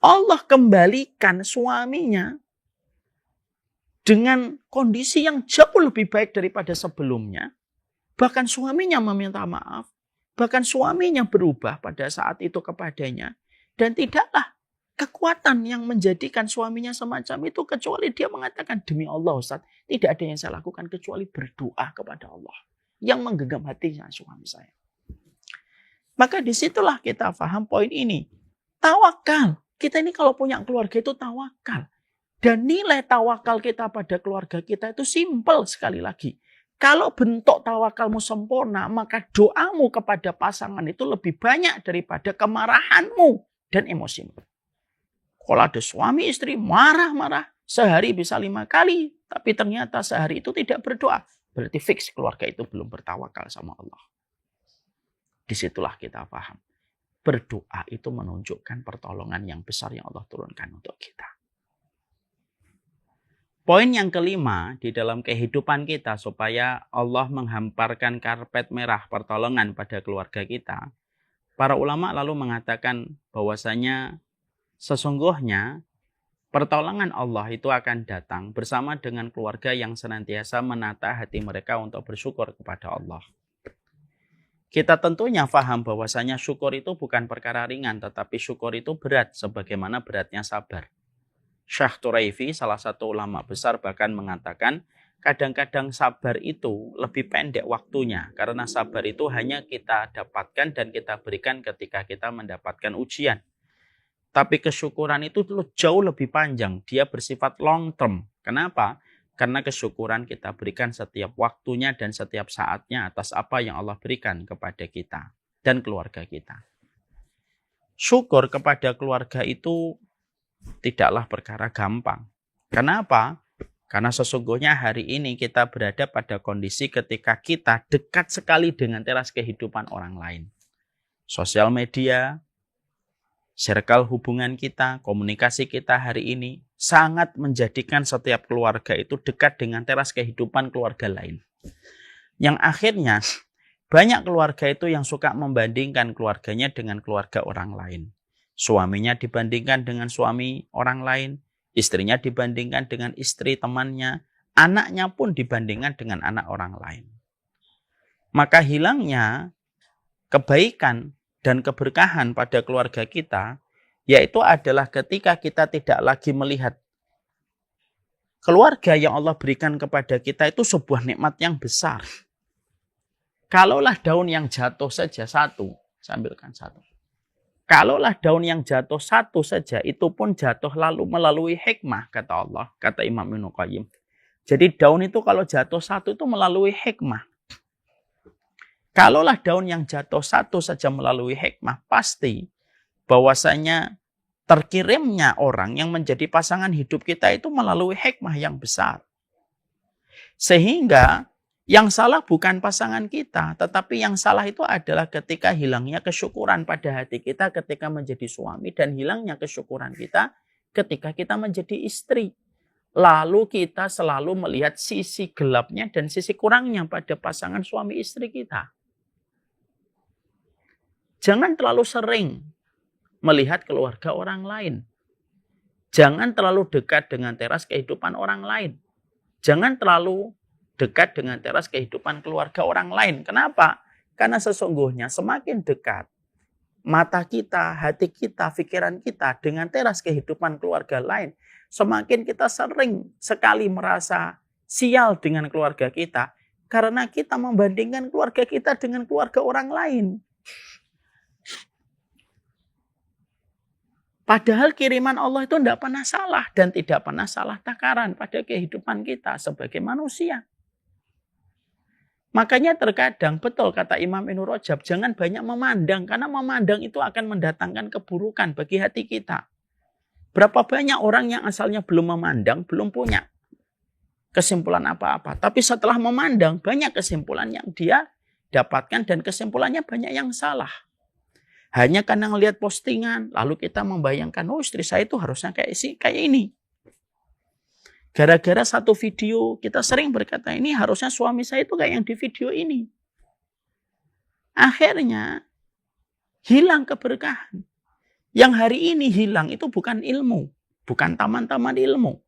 Allah kembalikan suaminya dengan kondisi yang jauh lebih baik daripada sebelumnya. Bahkan suaminya meminta maaf. Bahkan suaminya berubah pada saat itu kepadanya. Dan tidaklah kekuatan yang menjadikan suaminya semacam itu kecuali dia mengatakan, demi Allah Ustaz, tidak ada yang saya lakukan kecuali berdoa kepada Allah yang menggenggam hatinya suami saya. Maka disitulah kita paham poin ini. Tawakal. Kita ini kalau punya keluarga itu tawakal. Dan nilai tawakal kita pada keluarga kita itu simpel sekali lagi. Kalau bentuk tawakalmu sempurna, maka doamu kepada pasangan itu lebih banyak daripada kemarahanmu dan emosimu. Kalau ada suami istri marah-marah, sehari bisa 5 kali, tapi ternyata sehari itu tidak berdoa. Berarti fix keluarga itu belum bertawakal sama Allah. Disitulah kita paham. Berdoa itu menunjukkan pertolongan yang besar yang Allah turunkan untuk kita. Poin yang kelima di dalam kehidupan kita supaya Allah menghamparkan karpet merah pertolongan pada keluarga kita. Para ulama lalu mengatakan bahwasanya sesungguhnya pertolongan Allah itu akan datang bersama dengan keluarga yang senantiasa menata hati mereka untuk bersyukur kepada Allah. Kita tentunya paham bahwasanya syukur itu bukan perkara ringan, tetapi syukur itu berat sebagaimana beratnya sabar. Syekh Turaifi, salah satu ulama besar, bahkan mengatakan kadang-kadang sabar itu lebih pendek waktunya. Karena sabar itu hanya kita dapatkan dan kita berikan ketika kita mendapatkan ujian. Tapi kesyukuran itu jauh lebih panjang. Dia bersifat long term. Kenapa? Karena kesyukuran kita berikan setiap waktunya dan setiap saatnya atas apa yang Allah berikan kepada kita dan keluarga kita. Syukur kepada keluarga itu tidaklah perkara gampang. Kenapa? Karena sesungguhnya hari ini kita berada pada kondisi ketika kita dekat sekali dengan teras kehidupan orang lain. Sosial media, circle hubungan kita, komunikasi kita hari ini sangat menjadikan setiap keluarga itu dekat dengan teras kehidupan keluarga lain. Yang akhirnya banyak keluarga itu yang suka membandingkan keluarganya dengan keluarga orang lain. Suaminya dibandingkan dengan suami orang lain, istrinya dibandingkan dengan istri temannya, anaknya pun dibandingkan dengan anak orang lain. Maka hilangnya kebaikan dan keberkahan pada keluarga kita, yaitu adalah ketika kita tidak lagi melihat keluarga yang Allah berikan kepada kita itu sebuah nikmat yang besar. Kalaulah daun yang jatuh saja satu, saya ambilkan satu. Kalaulah daun yang jatuh satu saja, itu pun jatuh lalu melalui hikmah, kata Allah, kata Imam Ibnu Qayyim. Jadi daun itu kalau jatuh satu itu melalui hikmah. Kalaulah daun yang jatuh satu saja melalui hikmah, pasti bahwasanya terkirimnya orang yang menjadi pasangan hidup kita itu melalui hikmah yang besar. Sehingga yang salah bukan pasangan kita, tetapi yang salah itu adalah ketika hilangnya kesyukuran pada hati kita ketika menjadi suami dan hilangnya kesyukuran kita ketika kita menjadi istri. Lalu kita selalu melihat sisi gelapnya dan sisi kurangnya pada pasangan suami istri kita. Jangan terlalu sering melihat keluarga orang lain. Jangan terlalu dekat dengan teras kehidupan orang lain. Jangan terlalu dekat dengan teras kehidupan keluarga orang lain. Kenapa? Karena sesungguhnya semakin dekat mata kita, hati kita, pikiran kita dengan teras kehidupan keluarga lain, semakin kita sering sekali merasa sial dengan keluarga kita karena kita membandingkan keluarga kita dengan keluarga orang lain. Padahal kiriman Allah itu tidak pernah salah dan tidak pernah salah takaran pada kehidupan kita sebagai manusia. Makanya terkadang betul kata Imam Ibnu Rajab, jangan banyak memandang karena memandang itu akan mendatangkan keburukan bagi hati kita. Berapa banyak orang yang asalnya belum memandang, belum punya kesimpulan apa-apa. Tapi setelah memandang banyak kesimpulan yang dia dapatkan dan kesimpulannya banyak yang salah. Hanya karena ngelihat postingan, lalu kita membayangkan, oh istri saya itu harusnya kayak ini. Gara-gara satu video, kita sering berkata, ini harusnya suami saya itu kayak yang di video ini. Akhirnya, hilang keberkahan. Yang hari ini hilang itu bukan ilmu, bukan taman-taman ilmu.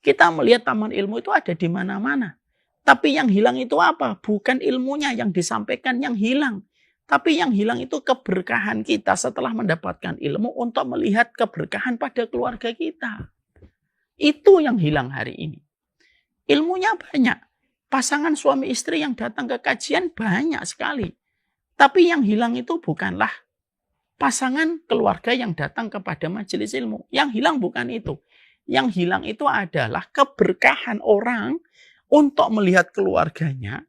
Kita melihat taman ilmu itu ada di mana-mana. Tapi yang hilang itu apa? Bukan ilmunya yang disampaikan yang hilang. Tapi yang hilang itu keberkahan kita setelah mendapatkan ilmu untuk melihat keberkahan pada keluarga kita. Itu yang hilang hari ini. Ilmunya banyak. Pasangan suami istri yang datang ke kajian banyak sekali. Tapi yang hilang itu bukanlah pasangan keluarga yang datang kepada majelis ilmu. Yang hilang bukan itu. Yang hilang itu adalah keberkahan orang untuk melihat keluarganya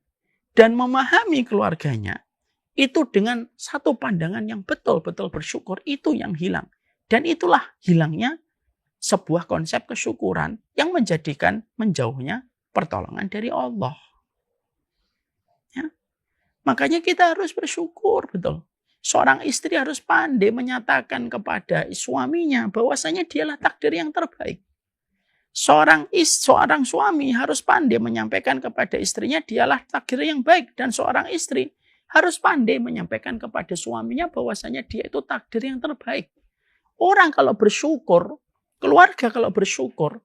dan memahami keluarganya. Itu dengan satu pandangan yang betul-betul bersyukur. Itu yang hilang. Dan itulah hilangnya sebuah konsep kesyukuran yang menjadikan menjauhnya pertolongan dari Allah. Ya. Makanya kita harus bersyukur, betul. Seorang istri harus pandai menyatakan kepada suaminya bahwasanya dialah takdir yang terbaik. Seorang suami harus pandai menyampaikan kepada istrinya dialah takdir yang baik. Dan seorang istri harus pandai menyampaikan kepada suaminya bahwasanya dia itu takdir yang terbaik. Orang kalau bersyukur, keluarga kalau bersyukur,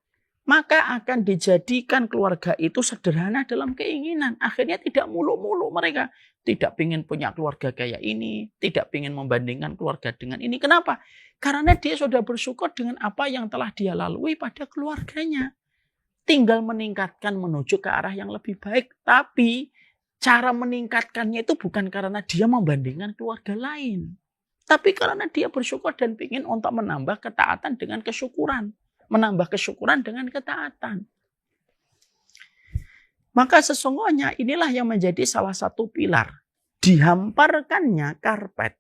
maka akan dijadikan keluarga itu sederhana dalam keinginan. Akhirnya tidak muluk-muluk mereka. Tidak ingin punya keluarga kayak ini. Tidak ingin membandingkan keluarga dengan ini. Kenapa? Karena dia sudah bersyukur dengan apa yang telah dia lalui pada keluarganya. Tinggal meningkatkan menuju ke arah yang lebih baik. Tapi cara meningkatkannya itu bukan karena dia membandingkan keluarga lain. Tapi karena dia bersyukur dan ingin untuk menambah ketaatan dengan kesyukuran. Menambah kesyukuran dengan ketaatan. Maka sesungguhnya inilah yang menjadi salah satu pilar. Dihamparkannya karpet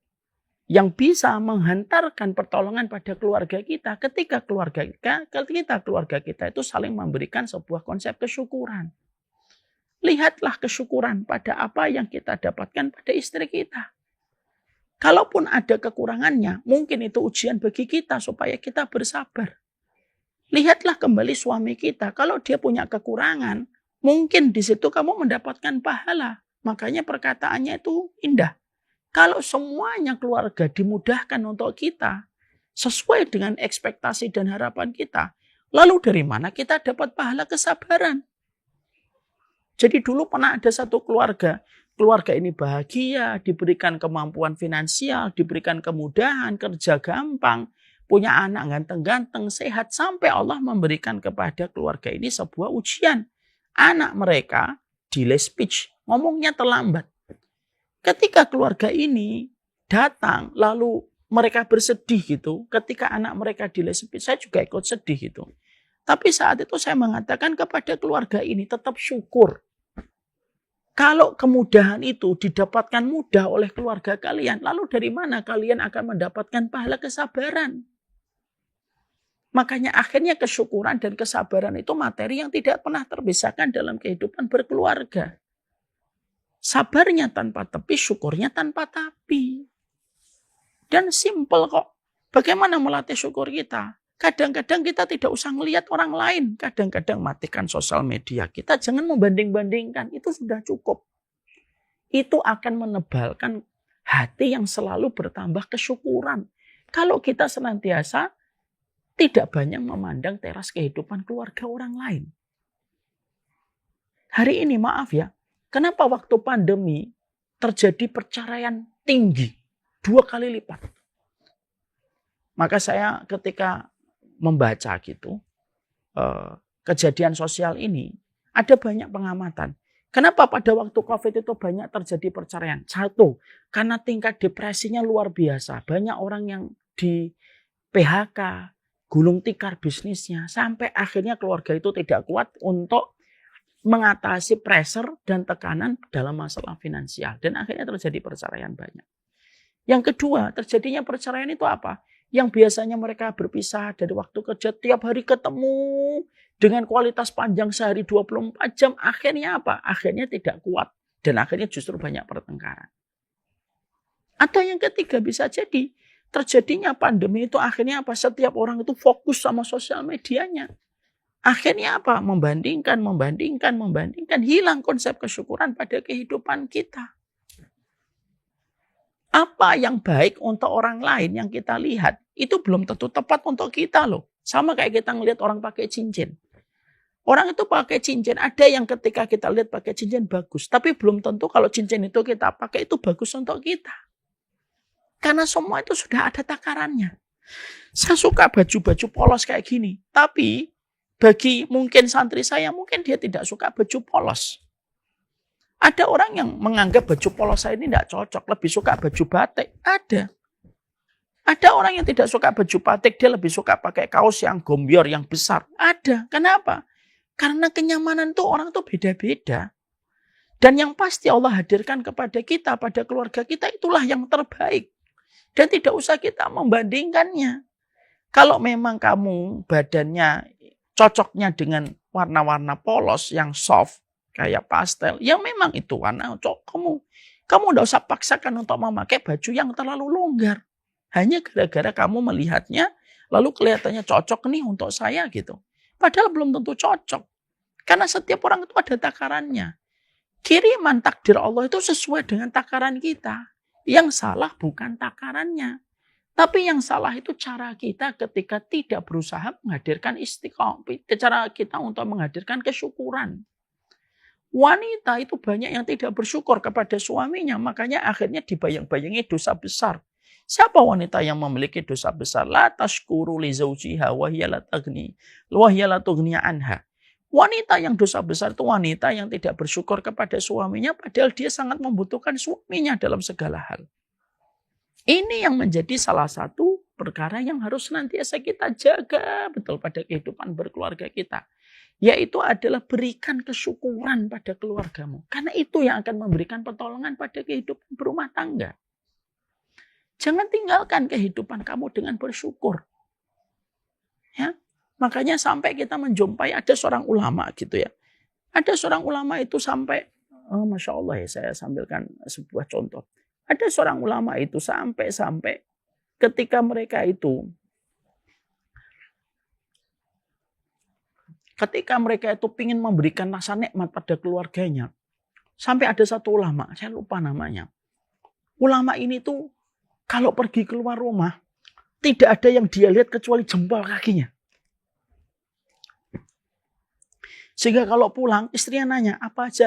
yang bisa menghantarkan pertolongan pada keluarga kita ketika keluarga kita itu saling memberikan sebuah konsep kesyukuran. Lihatlah kesyukuran pada apa yang kita dapatkan pada istri kita. Kalaupun ada kekurangannya, mungkin itu ujian bagi kita supaya kita bersabar. Lihatlah kembali suami kita, kalau dia punya kekurangan, mungkin di situ kamu mendapatkan pahala. Makanya perkataannya itu indah. Kalau semuanya keluarga dimudahkan untuk kita, sesuai dengan ekspektasi dan harapan kita, lalu dari mana kita dapat pahala kesabaran? Jadi dulu pernah ada satu keluarga ini bahagia, diberikan kemampuan finansial, diberikan kemudahan, kerja gampang, punya anak ganteng-ganteng, sehat, sampai Allah memberikan kepada keluarga ini sebuah ujian. Anak mereka delay speech, ngomongnya terlambat. Ketika keluarga ini datang, lalu mereka bersedih gitu. Ketika anak mereka delay speech, saya juga ikut sedih gitu. Tapi saat itu saya mengatakan kepada keluarga ini, tetap syukur. Kalau kemudahan itu didapatkan mudah oleh keluarga kalian, lalu dari mana kalian akan mendapatkan pahala kesabaran? Makanya akhirnya kesyukuran dan kesabaran itu materi yang tidak pernah terpisahkan dalam kehidupan berkeluarga. Sabarnya tanpa tepi, syukurnya tanpa tapi. Dan simple kok. Bagaimana melatih syukur kita? Kadang-kadang kita tidak usah melihat orang lain. Kadang-kadang matikan sosial media kita. Jangan membanding-bandingkan. Itu sudah cukup. Itu akan menebalkan hati yang selalu bertambah kesyukuran. Kalau kita senantiasa tidak banyak memandang teras kehidupan keluarga orang lain. Hari ini maaf ya. Kenapa waktu pandemi terjadi perceraian tinggi 2 kali lipat? Maka saya ketika membaca gitu kejadian sosial ini, ada banyak pengamatan. Kenapa pada waktu COVID itu banyak terjadi perceraian? Satu, karena tingkat depresinya luar biasa. Banyak orang yang di PHK, gulung tikar bisnisnya, sampai akhirnya keluarga itu tidak kuat untuk mengatasi pressure dan tekanan dalam masalah finansial. Dan akhirnya terjadi perceraian banyak. Yang kedua, terjadinya perceraian itu apa? Yang biasanya mereka berpisah dari waktu kerja, tiap hari ketemu dengan kualitas panjang sehari 24 jam. Akhirnya apa? Akhirnya tidak kuat. Dan akhirnya justru banyak pertengkaran. Atau yang ketiga bisa jadi, terjadinya pandemi itu akhirnya apa? Setiap orang itu fokus sama sosial medianya. Akhirnya apa? Membandingkan. Hilang konsep kesyukuran pada kehidupan kita. Apa yang baik untuk orang lain yang kita lihat, itu belum tentu tepat untuk kita loh. Sama kayak kita ngelihat orang pakai cincin. Orang itu pakai cincin, ada yang ketika kita lihat pakai cincin bagus. Tapi belum tentu kalau cincin itu kita pakai itu bagus untuk kita. Karena semua itu sudah ada takarannya. Saya suka baju-baju polos kayak gini. Tapi bagi mungkin santri saya, mungkin dia tidak suka baju polos. Ada orang yang menganggap baju polos saya ini tidak cocok, lebih suka baju batik. Ada. Ada orang yang tidak suka baju batik, dia lebih suka pakai kaos yang gombior, yang besar. Ada. Kenapa? Karena kenyamanan tuh orang tuh beda-beda. Dan yang pasti Allah hadirkan kepada kita, pada keluarga kita, itulah yang terbaik. Dan tidak usah kita membandingkannya. Kalau memang kamu badannya cocoknya dengan warna-warna polos yang soft, kayak pastel, ya memang itu warna cocok kamu. Kamu tidak usah paksakan untuk memakai baju yang terlalu longgar. Hanya gara-gara kamu melihatnya, lalu kelihatannya cocok nih untuk saya gitu. Padahal belum tentu cocok. Karena setiap orang itu ada takarannya. Kiriman takdir Allah itu sesuai dengan takaran kita. Yang salah bukan takarannya. Tapi yang salah itu cara kita ketika tidak berusaha menghadirkan istiqomah. Cara kita untuk menghadirkan kesyukuran. Wanita itu banyak yang tidak bersyukur kepada suaminya. Makanya akhirnya dibayang-bayangi dosa besar. Siapa wanita yang memiliki dosa besar? La tashkuru li zawjiha wa hiya la tughni anha. Wanita yang dosa besar itu wanita yang tidak bersyukur kepada suaminya, padahal dia sangat membutuhkan suaminya dalam segala hal. Ini yang menjadi salah satu perkara yang harus senantiasa kita jaga betul pada kehidupan berkeluarga kita. Yaitu adalah berikan kesyukuran pada keluargamu. Karena itu yang akan memberikan pertolongan pada kehidupan berumah tangga. Jangan tinggalkan kehidupan kamu dengan bersyukur. Ya. Makanya sampai kita menjumpai ada seorang ulama gitu ya. Ada seorang ulama itu sampai, Masya Allah ya, saya sambilkan sebuah contoh. Ada seorang ulama itu sampai ketika mereka itu ingin memberikan rasa nikmat pada keluarganya. Sampai ada satu ulama, saya lupa namanya. Ulama ini tuh kalau pergi keluar rumah, tidak ada yang dia lihat kecuali jempol kakinya. Sehingga kalau pulang, istrinya nanya,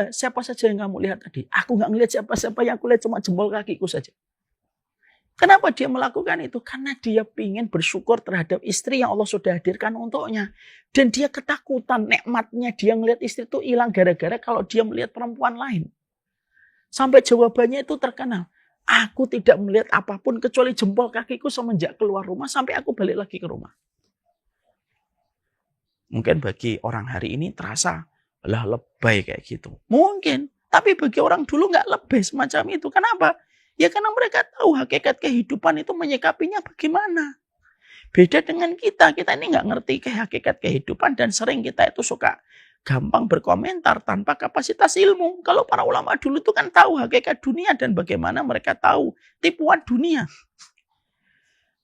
siapa saja yang kamu lihat tadi? Aku nggak ngelihat siapa-siapa, yang aku lihat cuma jempol kakiku saja. Kenapa dia melakukan itu? Karena dia ingin bersyukur terhadap istri yang Allah sudah hadirkan untuknya. Dan dia ketakutan, nikmatnya dia melihat istri itu hilang gara-gara kalau dia melihat perempuan lain. Sampai jawabannya itu terkenal. Aku tidak melihat apapun kecuali jempol kakiku semenjak keluar rumah sampai aku balik lagi ke rumah. Mungkin bagi orang hari ini terasa lebay kayak gitu. Mungkin. Tapi bagi orang dulu nggak lebay semacam itu. Kenapa? Ya karena mereka tahu hakikat kehidupan itu menyikapinya bagaimana. Beda dengan kita. Kita ini nggak ngerti hakikat kehidupan dan sering kita itu suka gampang berkomentar tanpa kapasitas ilmu. Kalau para ulama dulu itu kan tahu hakikat dunia dan bagaimana mereka tahu tipuan dunia.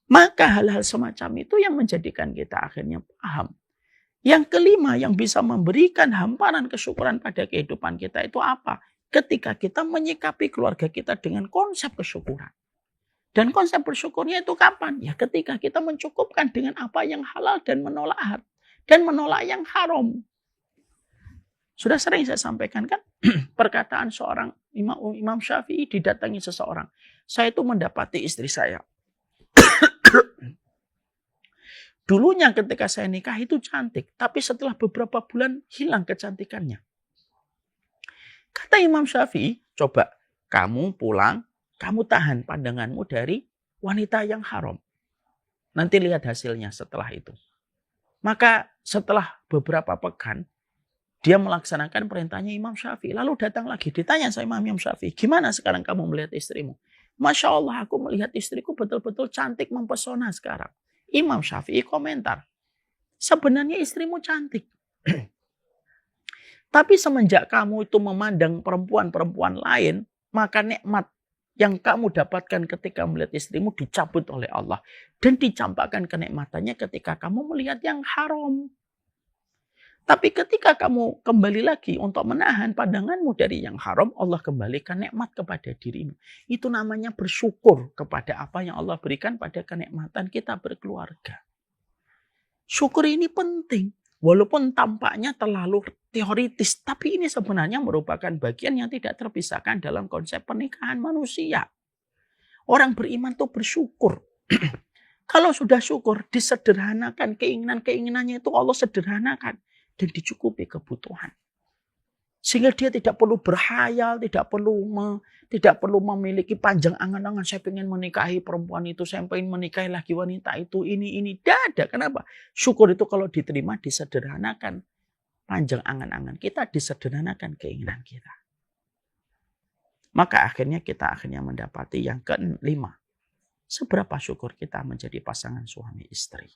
Maka hal-hal semacam itu yang menjadikan kita akhirnya paham. Yang kelima yang bisa memberikan hamparan kesyukuran pada kehidupan kita itu apa? Ketika kita menyikapi keluarga kita dengan konsep kesyukuran. Dan konsep bersyukurnya itu kapan? Ya ketika kita mencukupkan dengan apa yang halal dan menolak yang haram. Sudah sering saya sampaikan kan perkataan seorang Imam Syafi'i didatangi seseorang. Saya itu mendapati istri saya. Dulunya ketika saya nikah itu cantik. Tapi setelah beberapa bulan hilang kecantikannya. Kata Imam Syafi'i, coba kamu pulang, kamu tahan pandanganmu dari wanita yang haram. Nanti lihat hasilnya setelah itu. Maka setelah beberapa pekan, dia melaksanakan perintahnya Imam Syafi'i. Lalu datang lagi, ditanya sama Imam Syafi'i, gimana sekarang kamu melihat istrimu? Masya Allah, aku melihat istriku betul-betul cantik mempesona sekarang. Imam Syafi'i komentar, sebenarnya istrimu cantik. Tapi semenjak kamu itu memandang perempuan-perempuan lain, maka nikmat yang kamu dapatkan ketika melihat istrimu dicabut oleh Allah. Dan dicampakkan kenikmatannya ketika kamu melihat yang haram. Tapi ketika kamu kembali lagi untuk menahan pandanganmu dari yang haram, Allah kembalikan nikmat kepada dirimu. Itu namanya bersyukur kepada apa yang Allah berikan pada kenikmatan kita berkeluarga. Syukur ini penting. Walaupun tampaknya terlalu teoritis, tapi ini sebenarnya merupakan bagian yang tidak terpisahkan dalam konsep pernikahan manusia. Orang beriman itu bersyukur. Kalau sudah syukur, disederhanakan keinginan-keinginannya itu Allah sederhanakan. Dan dicukupi kebutuhan. Sehingga dia tidak perlu berhayal, tidak perlu memiliki panjang angan-angan. Saya ingin menikahi perempuan itu, saya ingin menikahi lagi wanita itu, ini. Tidak ada. Kenapa? Syukur itu kalau diterima disederhanakan. Panjang angan-angan kita, disederhanakan keinginan kita. Maka akhirnya kita mendapati yang kelima. Seberapa syukur kita menjadi pasangan suami istri.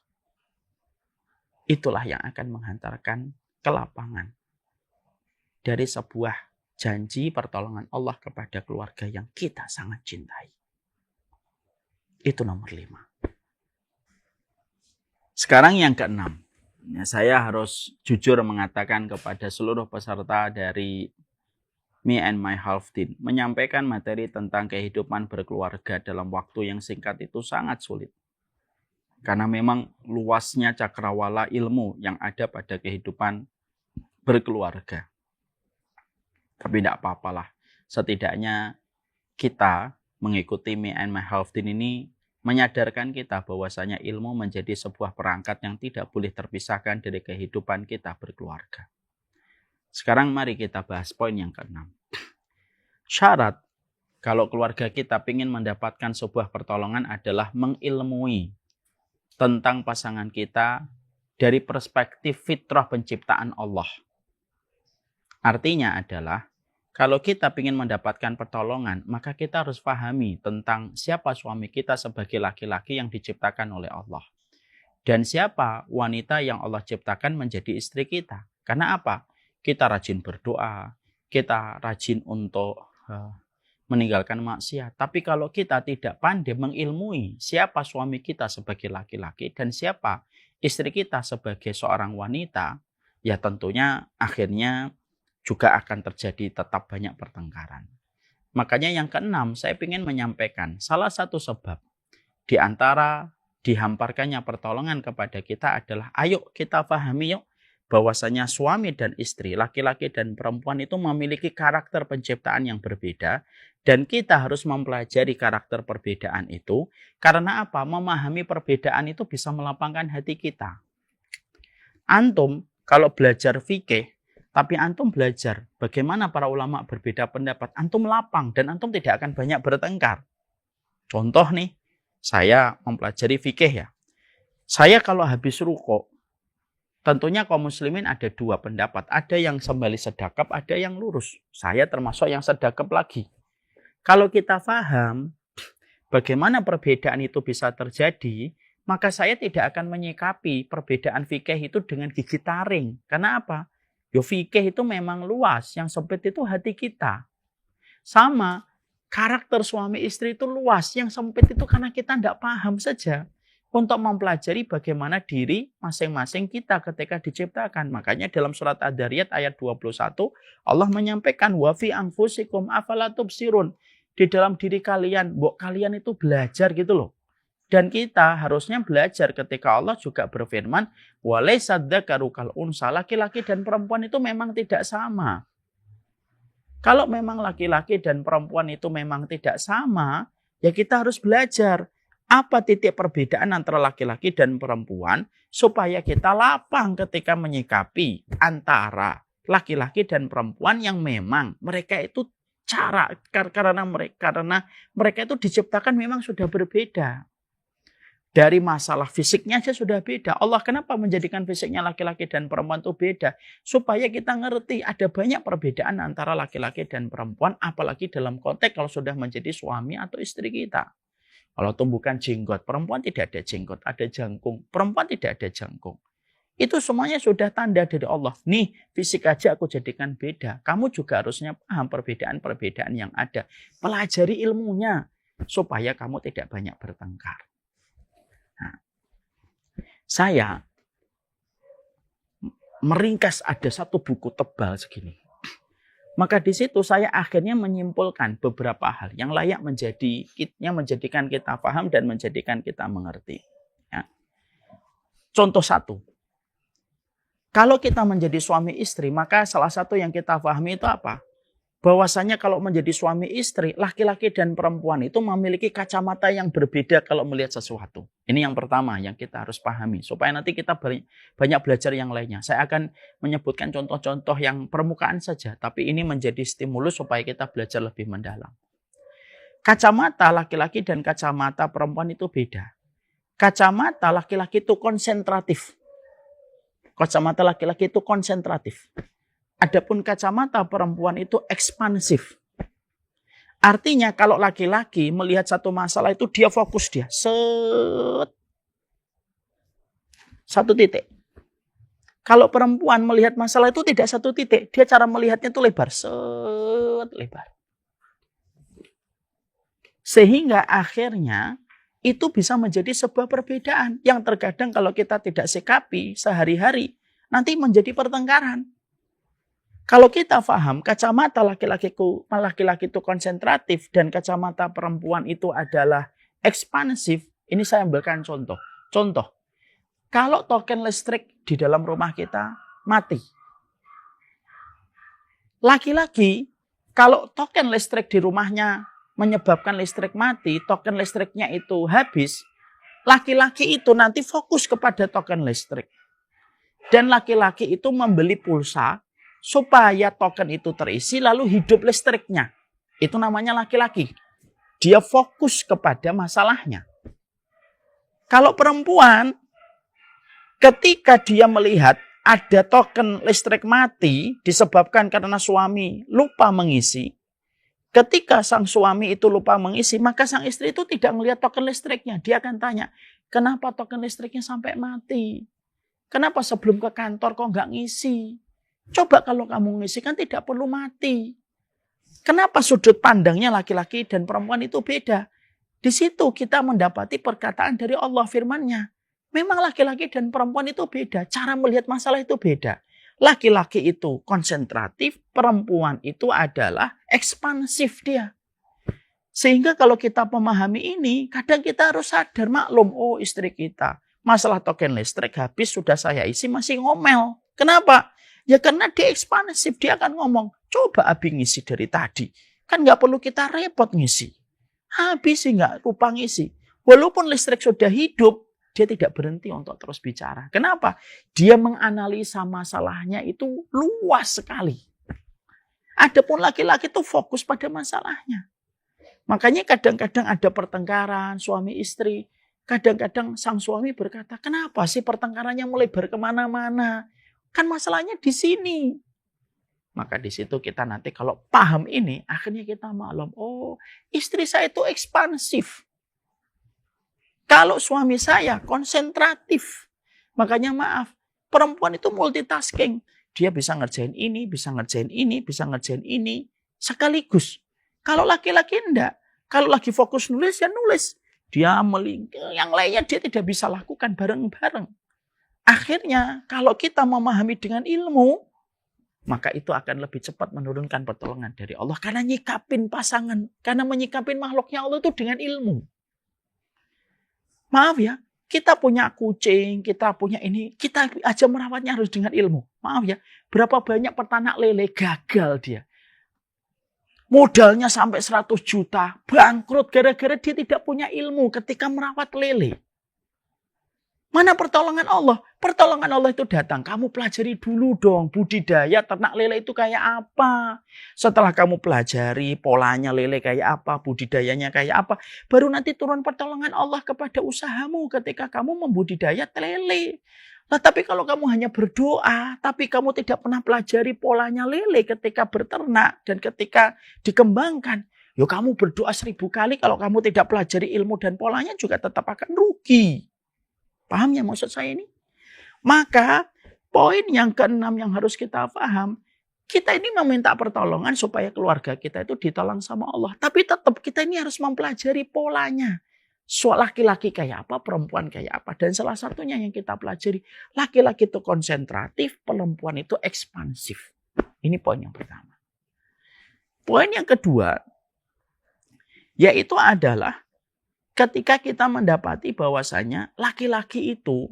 Itulah yang akan menghantarkan ke lapangan dari sebuah janji pertolongan Allah kepada keluarga yang kita sangat cintai. Itu nomor 5. Sekarang yang keenam. Saya harus jujur mengatakan kepada seluruh peserta dari Me and My Half Teen, menyampaikan materi tentang kehidupan berkeluarga dalam waktu yang singkat itu sangat sulit. Karena memang luasnya cakrawala ilmu yang ada pada kehidupan berkeluarga. Tapi tidak apa-apalah. Setidaknya kita mengikuti Me and My Half Teen ini menyadarkan kita bahwasanya ilmu menjadi sebuah perangkat yang tidak boleh terpisahkan dari kehidupan kita berkeluarga. Sekarang mari kita bahas poin yang ke-6. Syarat kalau keluarga kita ingin mendapatkan sebuah pertolongan adalah mengilmui tentang pasangan kita dari perspektif fitrah penciptaan Allah. Artinya adalah, kalau kita ingin mendapatkan pertolongan, maka kita harus pahami tentang siapa suami kita sebagai laki-laki yang diciptakan oleh Allah. Dan siapa wanita yang Allah ciptakan menjadi istri kita. Karena apa? Kita rajin berdoa, kita rajin untuk meninggalkan maksiat. Tapi kalau kita tidak pandai mengilmui siapa suami kita sebagai laki-laki dan siapa istri kita sebagai seorang wanita, ya tentunya akhirnya juga akan terjadi tetap banyak pertengkaran. Makanya yang ke-6, saya ingin menyampaikan salah satu sebab di antara dihamparkannya pertolongan kepada kita adalah ayo kita pahami yuk bahwasanya suami dan istri, laki-laki dan perempuan itu memiliki karakter penciptaan yang berbeda. Dan kita harus mempelajari karakter perbedaan itu. Karena apa? Memahami perbedaan itu bisa melapangkan hati kita. Antum kalau belajar fikih, tapi antum belajar bagaimana para ulama berbeda pendapat, antum lapang dan antum tidak akan banyak bertengkar. Contoh nih, saya mempelajari fikih ya. Saya kalau habis rukuk, tentunya kaum muslimin ada dua pendapat. Ada yang sembali sedekap, ada yang lurus. Saya termasuk yang sedekap lagi. Kalau kita paham bagaimana perbedaan itu bisa terjadi, maka saya tidak akan menyikapi perbedaan fikih itu dengan gigi taring. Karena apa? Fikih itu memang luas, yang sempit itu hati kita. Sama, karakter suami istri itu luas, yang sempit itu karena kita tidak paham saja. Untuk mempelajari bagaimana diri masing-masing kita ketika diciptakan. Makanya dalam surat Ad-Dariyat ayat 21, Allah menyampaikan, wa fi anfusikum afala tubsirun. Di dalam diri kalian, kalian itu belajar gitu loh. Dan kita harusnya belajar ketika Allah juga berfirman, walaysa dzakaru kal unsa, laki-laki dan perempuan itu memang tidak sama. Kalau memang laki-laki dan perempuan itu memang tidak sama, ya kita harus belajar apa titik perbedaan antara laki-laki dan perempuan supaya kita lapang ketika menyikapi antara laki-laki dan perempuan yang memang mereka itu karena mereka itu diciptakan memang sudah berbeda. Dari masalah fisiknya saja sudah beda. Allah kenapa menjadikan fisiknya laki-laki dan perempuan itu beda? Supaya kita ngerti ada banyak perbedaan antara laki-laki dan perempuan, apalagi dalam konteks kalau sudah menjadi suami atau istri kita. Kalau tumbuhkan jenggot, perempuan tidak ada jenggot, ada jangkung. Perempuan tidak ada jangkung. Itu semuanya sudah tanda dari Allah. Nih, fisik aja aku jadikan beda. Kamu juga harusnya paham perbedaan-perbedaan yang ada. Pelajari ilmunya, supaya kamu tidak banyak bertengkar. Nah, saya meringkas, ada satu buku tebal segini. Maka di situ saya akhirnya menyimpulkan beberapa hal yang layak menjadikan kita paham dan menjadikan kita mengerti. Ya. Contoh satu. Kalau kita menjadi suami istri, maka salah satu yang kita pahami itu apa? Bahwasanya kalau menjadi suami istri, laki-laki dan perempuan itu memiliki kacamata yang berbeda kalau melihat sesuatu. Ini yang pertama yang kita harus pahami. Supaya nanti kita banyak belajar yang lainnya. Saya akan menyebutkan contoh-contoh yang permukaan saja. Tapi ini menjadi stimulus supaya kita belajar lebih mendalam. Kacamata laki-laki dan kacamata perempuan itu beda. Kacamata laki-laki itu konsentratif. Kacamata laki-laki itu konsentratif. Adapun kacamata perempuan itu ekspansif. Artinya kalau laki-laki melihat satu masalah itu dia fokus dia. Satu titik. Kalau perempuan melihat masalah itu tidak satu titik. Dia cara melihatnya itu lebar. Lebar. Sehingga akhirnya itu bisa menjadi sebuah perbedaan. Yang terkadang kalau kita tidak sikapi sehari-hari. Nanti menjadi pertengkaran. Kalau kita paham kacamata laki-laki itu konsentratif dan kacamata perempuan itu adalah ekspansif, ini saya ambilkan contoh. Contoh, kalau token listrik di dalam rumah kita mati. Laki-laki, kalau token listrik di rumahnya menyebabkan listrik mati, token listriknya itu habis, laki-laki itu nanti fokus kepada token listrik. Dan laki-laki itu membeli pulsa, supaya token itu terisi lalu hidup listriknya. Itu namanya laki-laki. Dia fokus kepada masalahnya. Kalau perempuan, ketika dia melihat ada token listrik mati disebabkan karena suami lupa mengisi. Ketika sang suami itu lupa mengisi, maka sang istri itu tidak melihat token listriknya. Dia akan tanya, kenapa token listriknya sampai mati? Kenapa sebelum ke kantor kok nggak ngisi? Coba kalau kamu ngisi kan tidak perlu mati. Kenapa sudut pandangnya laki-laki dan perempuan itu beda? Di situ kita mendapati perkataan dari Allah firman-Nya. Memang laki-laki dan perempuan itu beda. Cara melihat masalah itu beda. Laki-laki itu konsentratif, perempuan itu adalah ekspansif dia. Sehingga kalau kita memahami ini, kadang kita harus sadar maklum, oh istri kita. Masalah token listrik habis sudah saya isi masih ngomel. Kenapa? Ya karena dia ekspansif, dia akan ngomong, coba Abi ngisi dari tadi. Kan nggak perlu kita repot ngisi. Habis sih nggak lupa ngisi. Walaupun listrik sudah hidup, dia tidak berhenti untuk terus bicara. Kenapa? Dia menganalisa masalahnya itu luas sekali. Adapun laki-laki itu fokus pada masalahnya. Makanya kadang-kadang ada pertengkaran suami istri. Kadang-kadang sang suami berkata, kenapa sih pertengkarannya melebar kemana-mana? Kan masalahnya di sini. Maka di situ kita nanti kalau paham ini, akhirnya kita maklum, oh istri saya itu ekspansif. Kalau suami saya konsentratif. Makanya maaf, perempuan itu multitasking. Dia bisa ngerjain ini, bisa ngerjain ini, bisa ngerjain ini. Sekaligus. Kalau laki-laki enggak. Kalau lagi fokus nulis, ya nulis. Dia yang lainnya dia tidak bisa lakukan bareng-bareng. Akhirnya kalau kita memahami dengan ilmu, maka itu akan lebih cepat menurunkan pertolongan dari Allah. Karena nyikapin pasangan, karena menyikapin makhluknya Allah itu dengan ilmu. Maaf ya, kita punya kucing, kita punya ini, kita aja merawatnya harus dengan ilmu. Maaf ya, berapa banyak peternak lele gagal dia. Modalnya sampai 100 juta, bangkrut gara-gara dia tidak punya ilmu ketika merawat lele. Mana pertolongan Allah? Pertolongan Allah itu datang. Kamu pelajari dulu dong budidaya ternak lele itu kayak apa. Setelah kamu pelajari polanya lele kayak apa, budidayanya kayak apa. Baru nanti turun pertolongan Allah kepada usahamu ketika kamu membudidaya lele. Nah, tapi kalau kamu hanya berdoa, tapi kamu tidak pernah pelajari polanya lele ketika berternak dan ketika dikembangkan. Yo kamu berdoa 1000 kali kalau kamu tidak pelajari ilmu dan polanya juga tetap akan rugi. Paham ya maksud saya ini? Maka poin yang keenam yang harus kita paham, kita ini meminta pertolongan supaya keluarga kita itu ditolong sama Allah. Tapi tetap kita ini harus mempelajari polanya. laki-laki kayak apa, perempuan kayak apa. Dan salah satunya yang kita pelajari, laki-laki itu konsentratif, perempuan itu ekspansif. Ini poin yang pertama. Poin yang kedua, yaitu adalah ketika kita mendapati bahwasanya laki-laki itu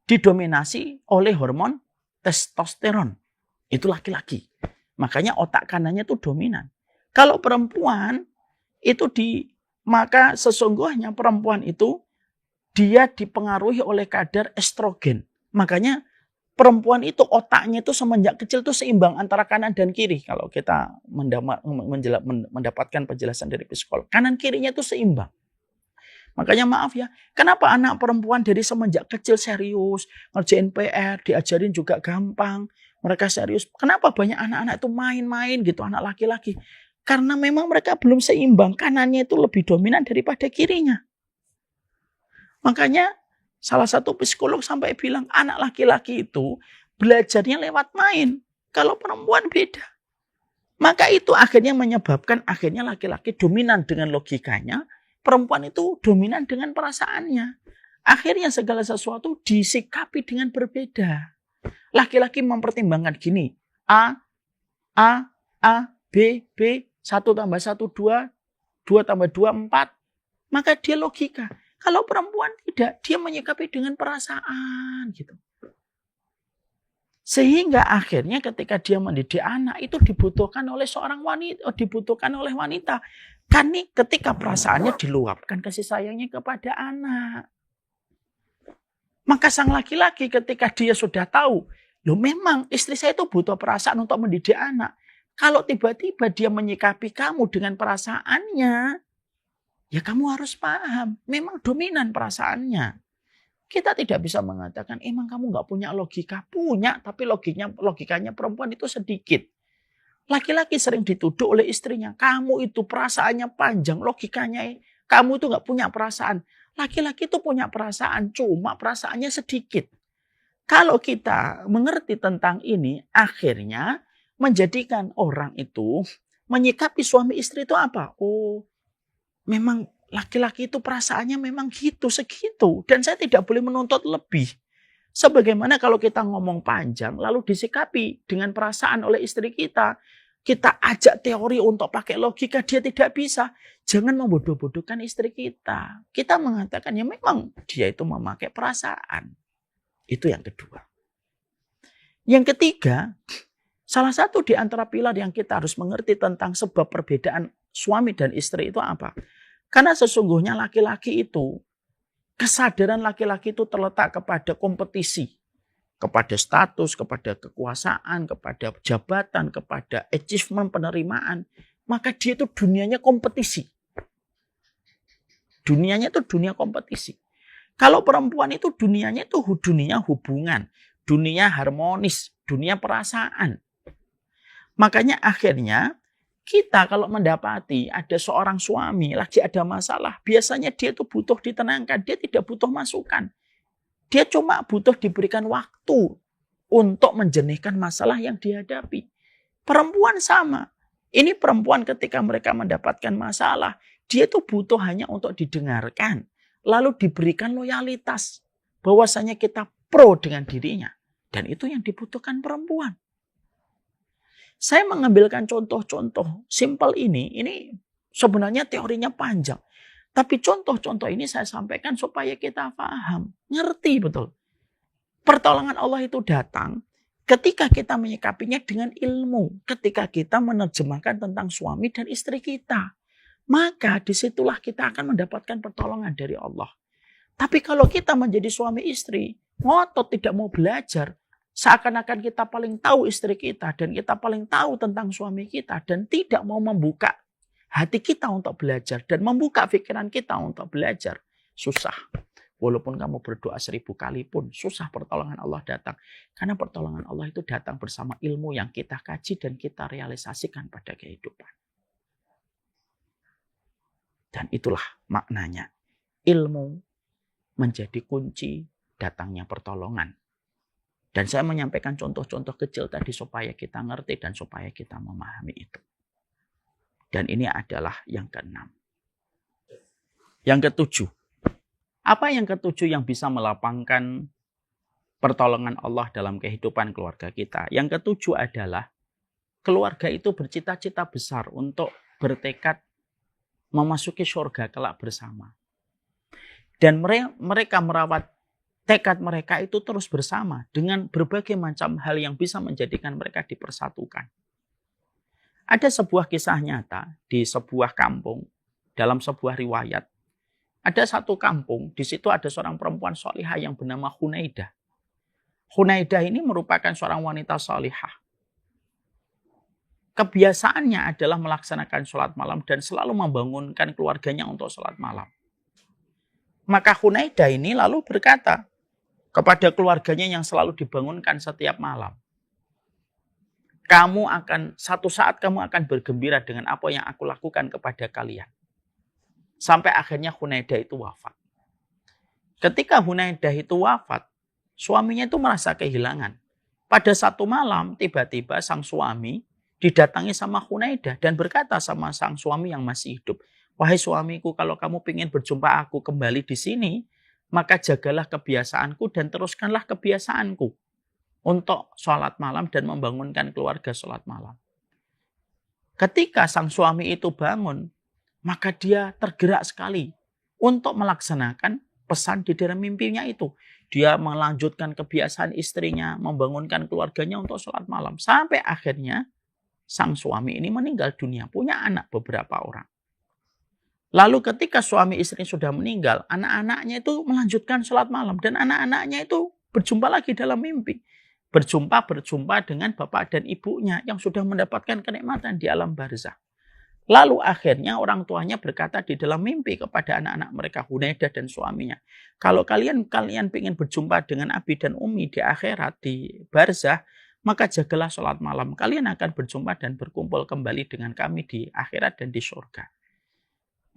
didominasi oleh hormon testosteron. Itu laki-laki. Makanya otak kanannya itu dominan. Kalau perempuan itu maka sesungguhnya perempuan itu dia dipengaruhi oleh kadar estrogen. Makanya perempuan itu otaknya itu semenjak kecil itu seimbang antara kanan dan kiri. Kalau kita mendapatkan penjelasan dari psikolog, kanan kirinya itu seimbang. Makanya maaf ya, kenapa anak perempuan dari semenjak kecil serius, ngerjain PR, diajarin juga gampang, mereka serius. Kenapa banyak anak-anak itu main-main gitu, anak laki-laki? Karena memang mereka belum seimbang, kanannya itu lebih dominan daripada kirinya. Makanya salah satu psikolog sampai bilang anak laki-laki itu belajarnya lewat main. Kalau perempuan beda. Maka itu akhirnya menyebabkan akhirnya laki-laki dominan dengan logikanya. Perempuan itu dominan dengan perasaannya. Akhirnya segala sesuatu disikapi dengan berbeda. Laki-laki mempertimbangkan gini. A, B, 1 tambah 1, 2, 2 tambah 2, 4. Maka dia logika. Kalau perempuan tidak, dia menyikapi dengan perasaan gitu. Sehingga akhirnya ketika dia mendidik anak itu dibutuhkan oleh seorang wanita, dibutuhkan oleh wanita. Karena ketika perasaannya diluapkan kasih sayangnya kepada anak. Maka sang laki-laki ketika dia sudah tahu, loh memang istri saya itu butuh perasaan untuk mendidik anak. Kalau tiba-tiba dia menyikapi kamu dengan perasaannya, ya kamu harus paham, memang dominan perasaannya. Kita tidak bisa mengatakan, emang kamu nggak punya logika. Punya, tapi logikanya perempuan itu sedikit. Laki-laki sering dituduh oleh istrinya, kamu itu perasaannya panjang, logikanya kamu itu nggak punya perasaan. Laki-laki itu punya perasaan, cuma perasaannya sedikit. Kalau kita mengerti tentang ini, akhirnya menjadikan orang itu menyikapi suami istri itu apa? Oh, memang laki-laki itu perasaannya memang gitu, segitu. Dan saya tidak boleh menuntut lebih. Sebagaimana kalau kita ngomong panjang, lalu disikapi dengan perasaan oleh istri kita. Kita ajak teori untuk pakai logika, dia tidak bisa. Jangan membodoh-bodohkan istri kita. Kita mengatakan ya memang dia itu memakai perasaan. Itu yang kedua. Yang ketiga, salah satu di antara pilar yang kita harus mengerti tentang sebab perbedaan suami dan istri itu apa? Karena sesungguhnya laki-laki itu, kesadaran laki-laki itu terletak kepada kompetisi. Kepada status, kepada kekuasaan, kepada jabatan, kepada achievement, penerimaan. Maka dia itu dunianya kompetisi. Dunianya itu dunia kompetisi. Kalau perempuan itu dunianya itu dunia hubungan, dunia harmonis, dunia perasaan. Makanya akhirnya kita kalau mendapati ada seorang suami lagi ada masalah, biasanya dia itu butuh ditenangkan, dia tidak butuh masukan. Dia cuma butuh diberikan waktu untuk menjernihkan masalah yang dihadapi. Perempuan sama. Ini perempuan ketika mereka mendapatkan masalah, dia itu butuh hanya untuk didengarkan, lalu diberikan loyalitas, bahwasanya kita pro dengan dirinya. Dan itu yang dibutuhkan perempuan. Saya mengambilkan contoh-contoh simpel ini sebenarnya teorinya panjang. Tapi contoh-contoh ini saya sampaikan supaya kita paham, ngerti betul. Pertolongan Allah itu datang ketika kita menyikapinya dengan ilmu. Ketika kita menerjemahkan tentang suami dan istri kita. Maka disitulah kita akan mendapatkan pertolongan dari Allah. Tapi kalau kita menjadi suami istri, ngotot tidak mau belajar, seakan-akan kita paling tahu istri kita dan kita paling tahu tentang suami kita dan tidak mau membuka hati kita untuk belajar dan membuka pikiran kita untuk belajar, susah. Walaupun kamu berdoa 1000 kali pun susah pertolongan Allah datang. Karena pertolongan Allah itu datang bersama ilmu yang kita kaji dan kita realisasikan pada kehidupan. Dan itulah maknanya. Ilmu menjadi kunci datangnya pertolongan. Dan saya menyampaikan contoh-contoh kecil tadi supaya kita ngerti dan supaya kita memahami itu. Dan ini adalah yang keenam. Yang ketujuh, apa yang ketujuh yang bisa melapangkan pertolongan Allah dalam kehidupan keluarga kita? Yang ketujuh adalah keluarga itu bercita-cita besar untuk bertekad memasuki surga kelak bersama. Dan mereka merawat tekad mereka itu terus bersama dengan berbagai macam hal yang bisa menjadikan mereka dipersatukan. Ada sebuah kisah nyata di sebuah kampung, dalam sebuah riwayat. Ada satu kampung, di situ ada seorang perempuan salihah yang bernama Hunaidah. Hunaidah ini merupakan seorang wanita salihah. Kebiasaannya adalah melaksanakan sholat malam dan selalu membangunkan keluarganya untuk sholat malam. Maka Hunaidah ini lalu berkata kepada keluarganya yang selalu dibangunkan setiap malam, suatu saat kamu akan bergembira dengan apa yang aku lakukan kepada kalian. Sampai akhirnya Hunaidah itu wafat. Ketika Hunaidah itu wafat, suaminya itu merasa kehilangan. Pada satu malam, tiba-tiba sang suami didatangi sama Hunaidah dan berkata sama sang suami yang masih hidup, "Wahai suamiku, kalau kamu ingin berjumpa aku kembali di sini, maka jagalah kebiasaanku dan teruskanlah kebiasaanku untuk sholat malam dan membangunkan keluarga sholat malam." Ketika sang suami itu bangun, maka dia tergerak sekali untuk melaksanakan pesan di dalam mimpinya itu. Dia melanjutkan kebiasaan istrinya, membangunkan keluarganya untuk sholat malam. Sampai akhirnya sang suami ini meninggal dunia, punya anak beberapa orang. Lalu ketika suami istri sudah meninggal, anak-anaknya itu melanjutkan sholat malam. Dan anak-anaknya itu berjumpa lagi dalam mimpi. Berjumpa dengan bapak dan ibunya yang sudah mendapatkan kenikmatan di alam barzah. Lalu akhirnya orang tuanya berkata di dalam mimpi kepada anak-anak mereka, Hunaidah dan suaminya, kalau kalian ingin berjumpa dengan Abi dan Umi di akhirat, di barzah, maka jagalah sholat malam. Kalian akan berjumpa dan berkumpul kembali dengan kami di akhirat dan di surga.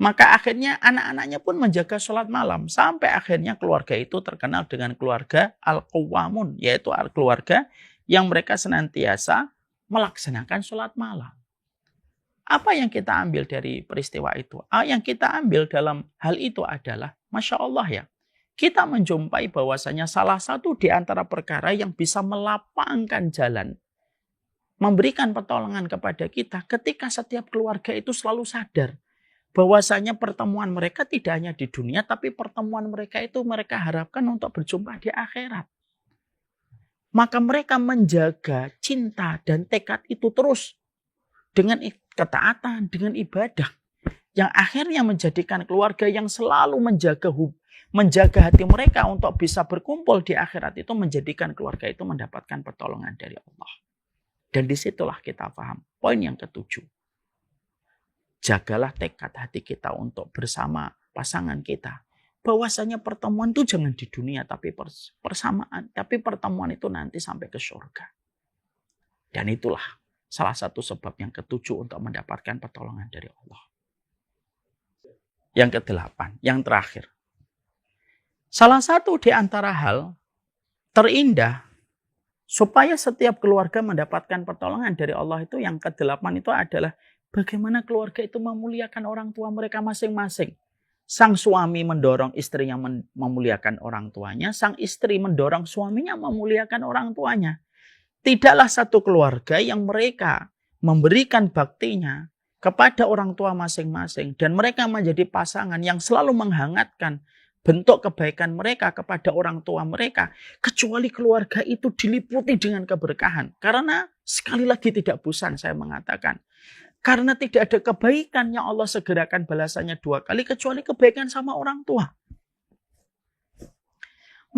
Maka akhirnya anak-anaknya pun menjaga sholat malam. Sampai akhirnya keluarga itu terkenal dengan keluarga Al-Qawwamun. Yaitu keluarga yang mereka senantiasa melaksanakan sholat malam. Apa yang kita ambil dari peristiwa itu? Yang kita ambil dalam hal itu adalah, Masya Allah ya, kita menjumpai bahwasanya salah satu di antara perkara yang bisa melapangkan jalan, memberikan pertolongan kepada kita ketika setiap keluarga itu selalu sadar bahwasanya pertemuan mereka tidak hanya di dunia, tapi pertemuan mereka itu mereka harapkan untuk berjumpa di akhirat. Maka mereka menjaga cinta dan tekad itu terus dengan ketaatan, dengan ibadah. Yang akhirnya menjadikan keluarga yang selalu menjaga hati mereka untuk bisa berkumpul di akhirat itu, menjadikan keluarga itu mendapatkan pertolongan dari Allah. Dan disitulah kita paham poin yang ketujuh. Jagalah tekad hati kita untuk bersama pasangan kita. Bahwasanya pertemuan itu jangan di dunia, tapi persamaan. Tapi pertemuan itu nanti sampai ke surga. Dan itulah salah satu sebab yang ketujuh untuk mendapatkan pertolongan dari Allah. Yang kedelapan, yang terakhir. Salah satu di antara hal terindah supaya setiap keluarga mendapatkan pertolongan dari Allah itu, yang kedelapan itu adalah bagaimana keluarga itu memuliakan orang tua mereka masing-masing. Sang suami mendorong istrinya memuliakan orang tuanya, sang istri mendorong suaminya memuliakan orang tuanya. Tidaklah satu keluarga yang mereka memberikan baktinya kepada orang tua masing-masing dan mereka menjadi pasangan yang selalu menghangatkan bentuk kebaikan mereka kepada orang tua mereka, kecuali keluarga itu diliputi dengan keberkahan. Karena sekali lagi tidak bosan saya mengatakan, karena tidak ada kebaikan yang Allah segerakan balasannya 2 kali kecuali kebaikan sama orang tua.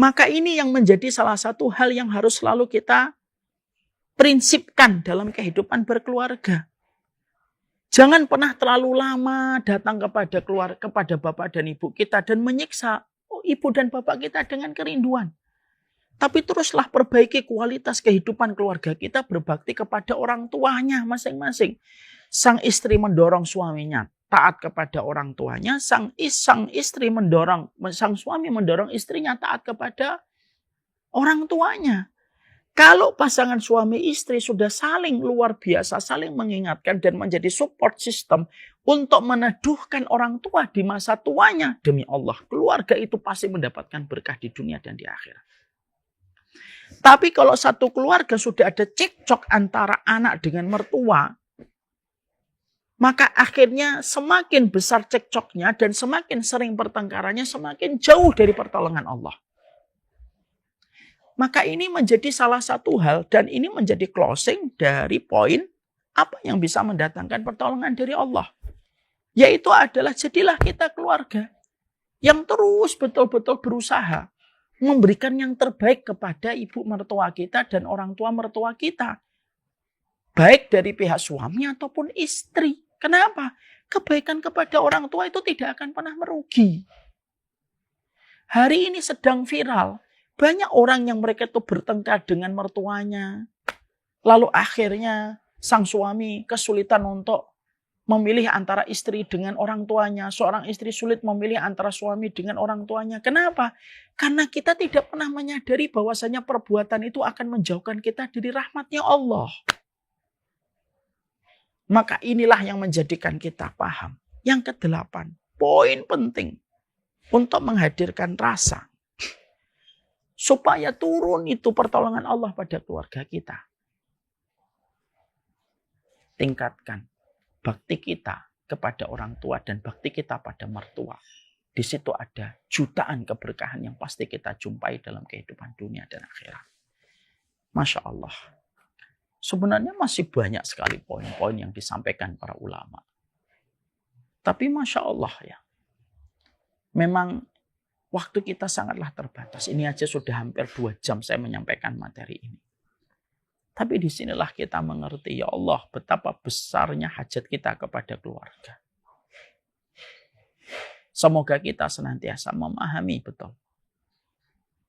Maka ini yang menjadi salah satu hal yang harus selalu kita prinsipkan dalam kehidupan berkeluarga. Jangan pernah terlalu lama datang kepada bapak dan ibu kita dan menyiksa ibu dan bapak kita dengan kerinduan. Tapi teruslah perbaiki kualitas kehidupan keluarga kita, berbakti kepada orang tuanya masing-masing. Sang istri mendorong suaminya taat kepada orang tuanya, sang suami mendorong istrinya taat kepada orang tuanya. Kalau pasangan suami istri sudah saling luar biasa, saling mengingatkan dan menjadi support system untuk meneduhkan orang tua di masa tuanya, demi Allah, keluarga itu pasti mendapatkan berkah di dunia dan di akhirat. Tapi kalau satu keluarga sudah ada cekcok antara anak dengan mertua, maka akhirnya semakin besar cekcoknya dan semakin sering pertengkarannya, semakin jauh dari pertolongan Allah. Maka ini menjadi salah satu hal dan ini menjadi closing dari poin apa yang bisa mendatangkan pertolongan dari Allah. Yaitu adalah jadilah kita keluarga yang terus betul-betul berusaha memberikan yang terbaik kepada ibu mertua kita dan orang tua mertua kita. Baik dari pihak suami ataupun istri. Kenapa? Kebaikan kepada orang tua itu tidak akan pernah merugi. Hari ini sedang viral. Banyak orang yang mereka itu bertengkar dengan mertuanya. Lalu akhirnya sang suami kesulitan untuk memilih antara istri dengan orang tuanya. Seorang istri sulit memilih antara suami dengan orang tuanya. Kenapa? Karena kita tidak pernah menyadari bahwasanya perbuatan itu akan menjauhkan kita dari rahmatnya Allah. Maka inilah yang menjadikan kita paham. Yang ke-8, poin penting untuk menghadirkan rasa. Supaya turun itu pertolongan Allah pada keluarga kita. Tingkatkan bakti kita kepada orang tua dan bakti kita pada mertua. Di situ ada jutaan keberkahan yang pasti kita jumpai dalam kehidupan dunia dan akhirat. Masya Allah. Sebenarnya masih banyak sekali poin-poin yang disampaikan para ulama. Tapi Masya Allah ya. Memang waktu kita sangatlah terbatas. Ini aja sudah hampir 2 jam saya menyampaikan materi ini. Tapi disinilah kita mengerti, ya Allah, betapa besarnya hajat kita kepada keluarga. Semoga kita senantiasa memahami betul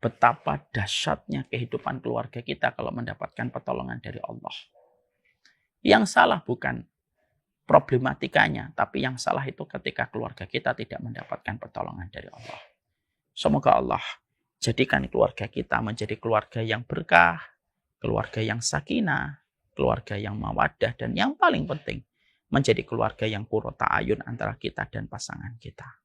betapa dahsyatnya kehidupan keluarga kita kalau mendapatkan pertolongan dari Allah. Yang salah bukan problematikanya, tapi yang salah itu ketika keluarga kita tidak mendapatkan pertolongan dari Allah. Semoga Allah jadikan keluarga kita menjadi keluarga yang berkah, keluarga yang sakinah, keluarga yang mawaddah, dan yang paling penting menjadi keluarga yang qurrata ayun antara kita dan pasangan kita.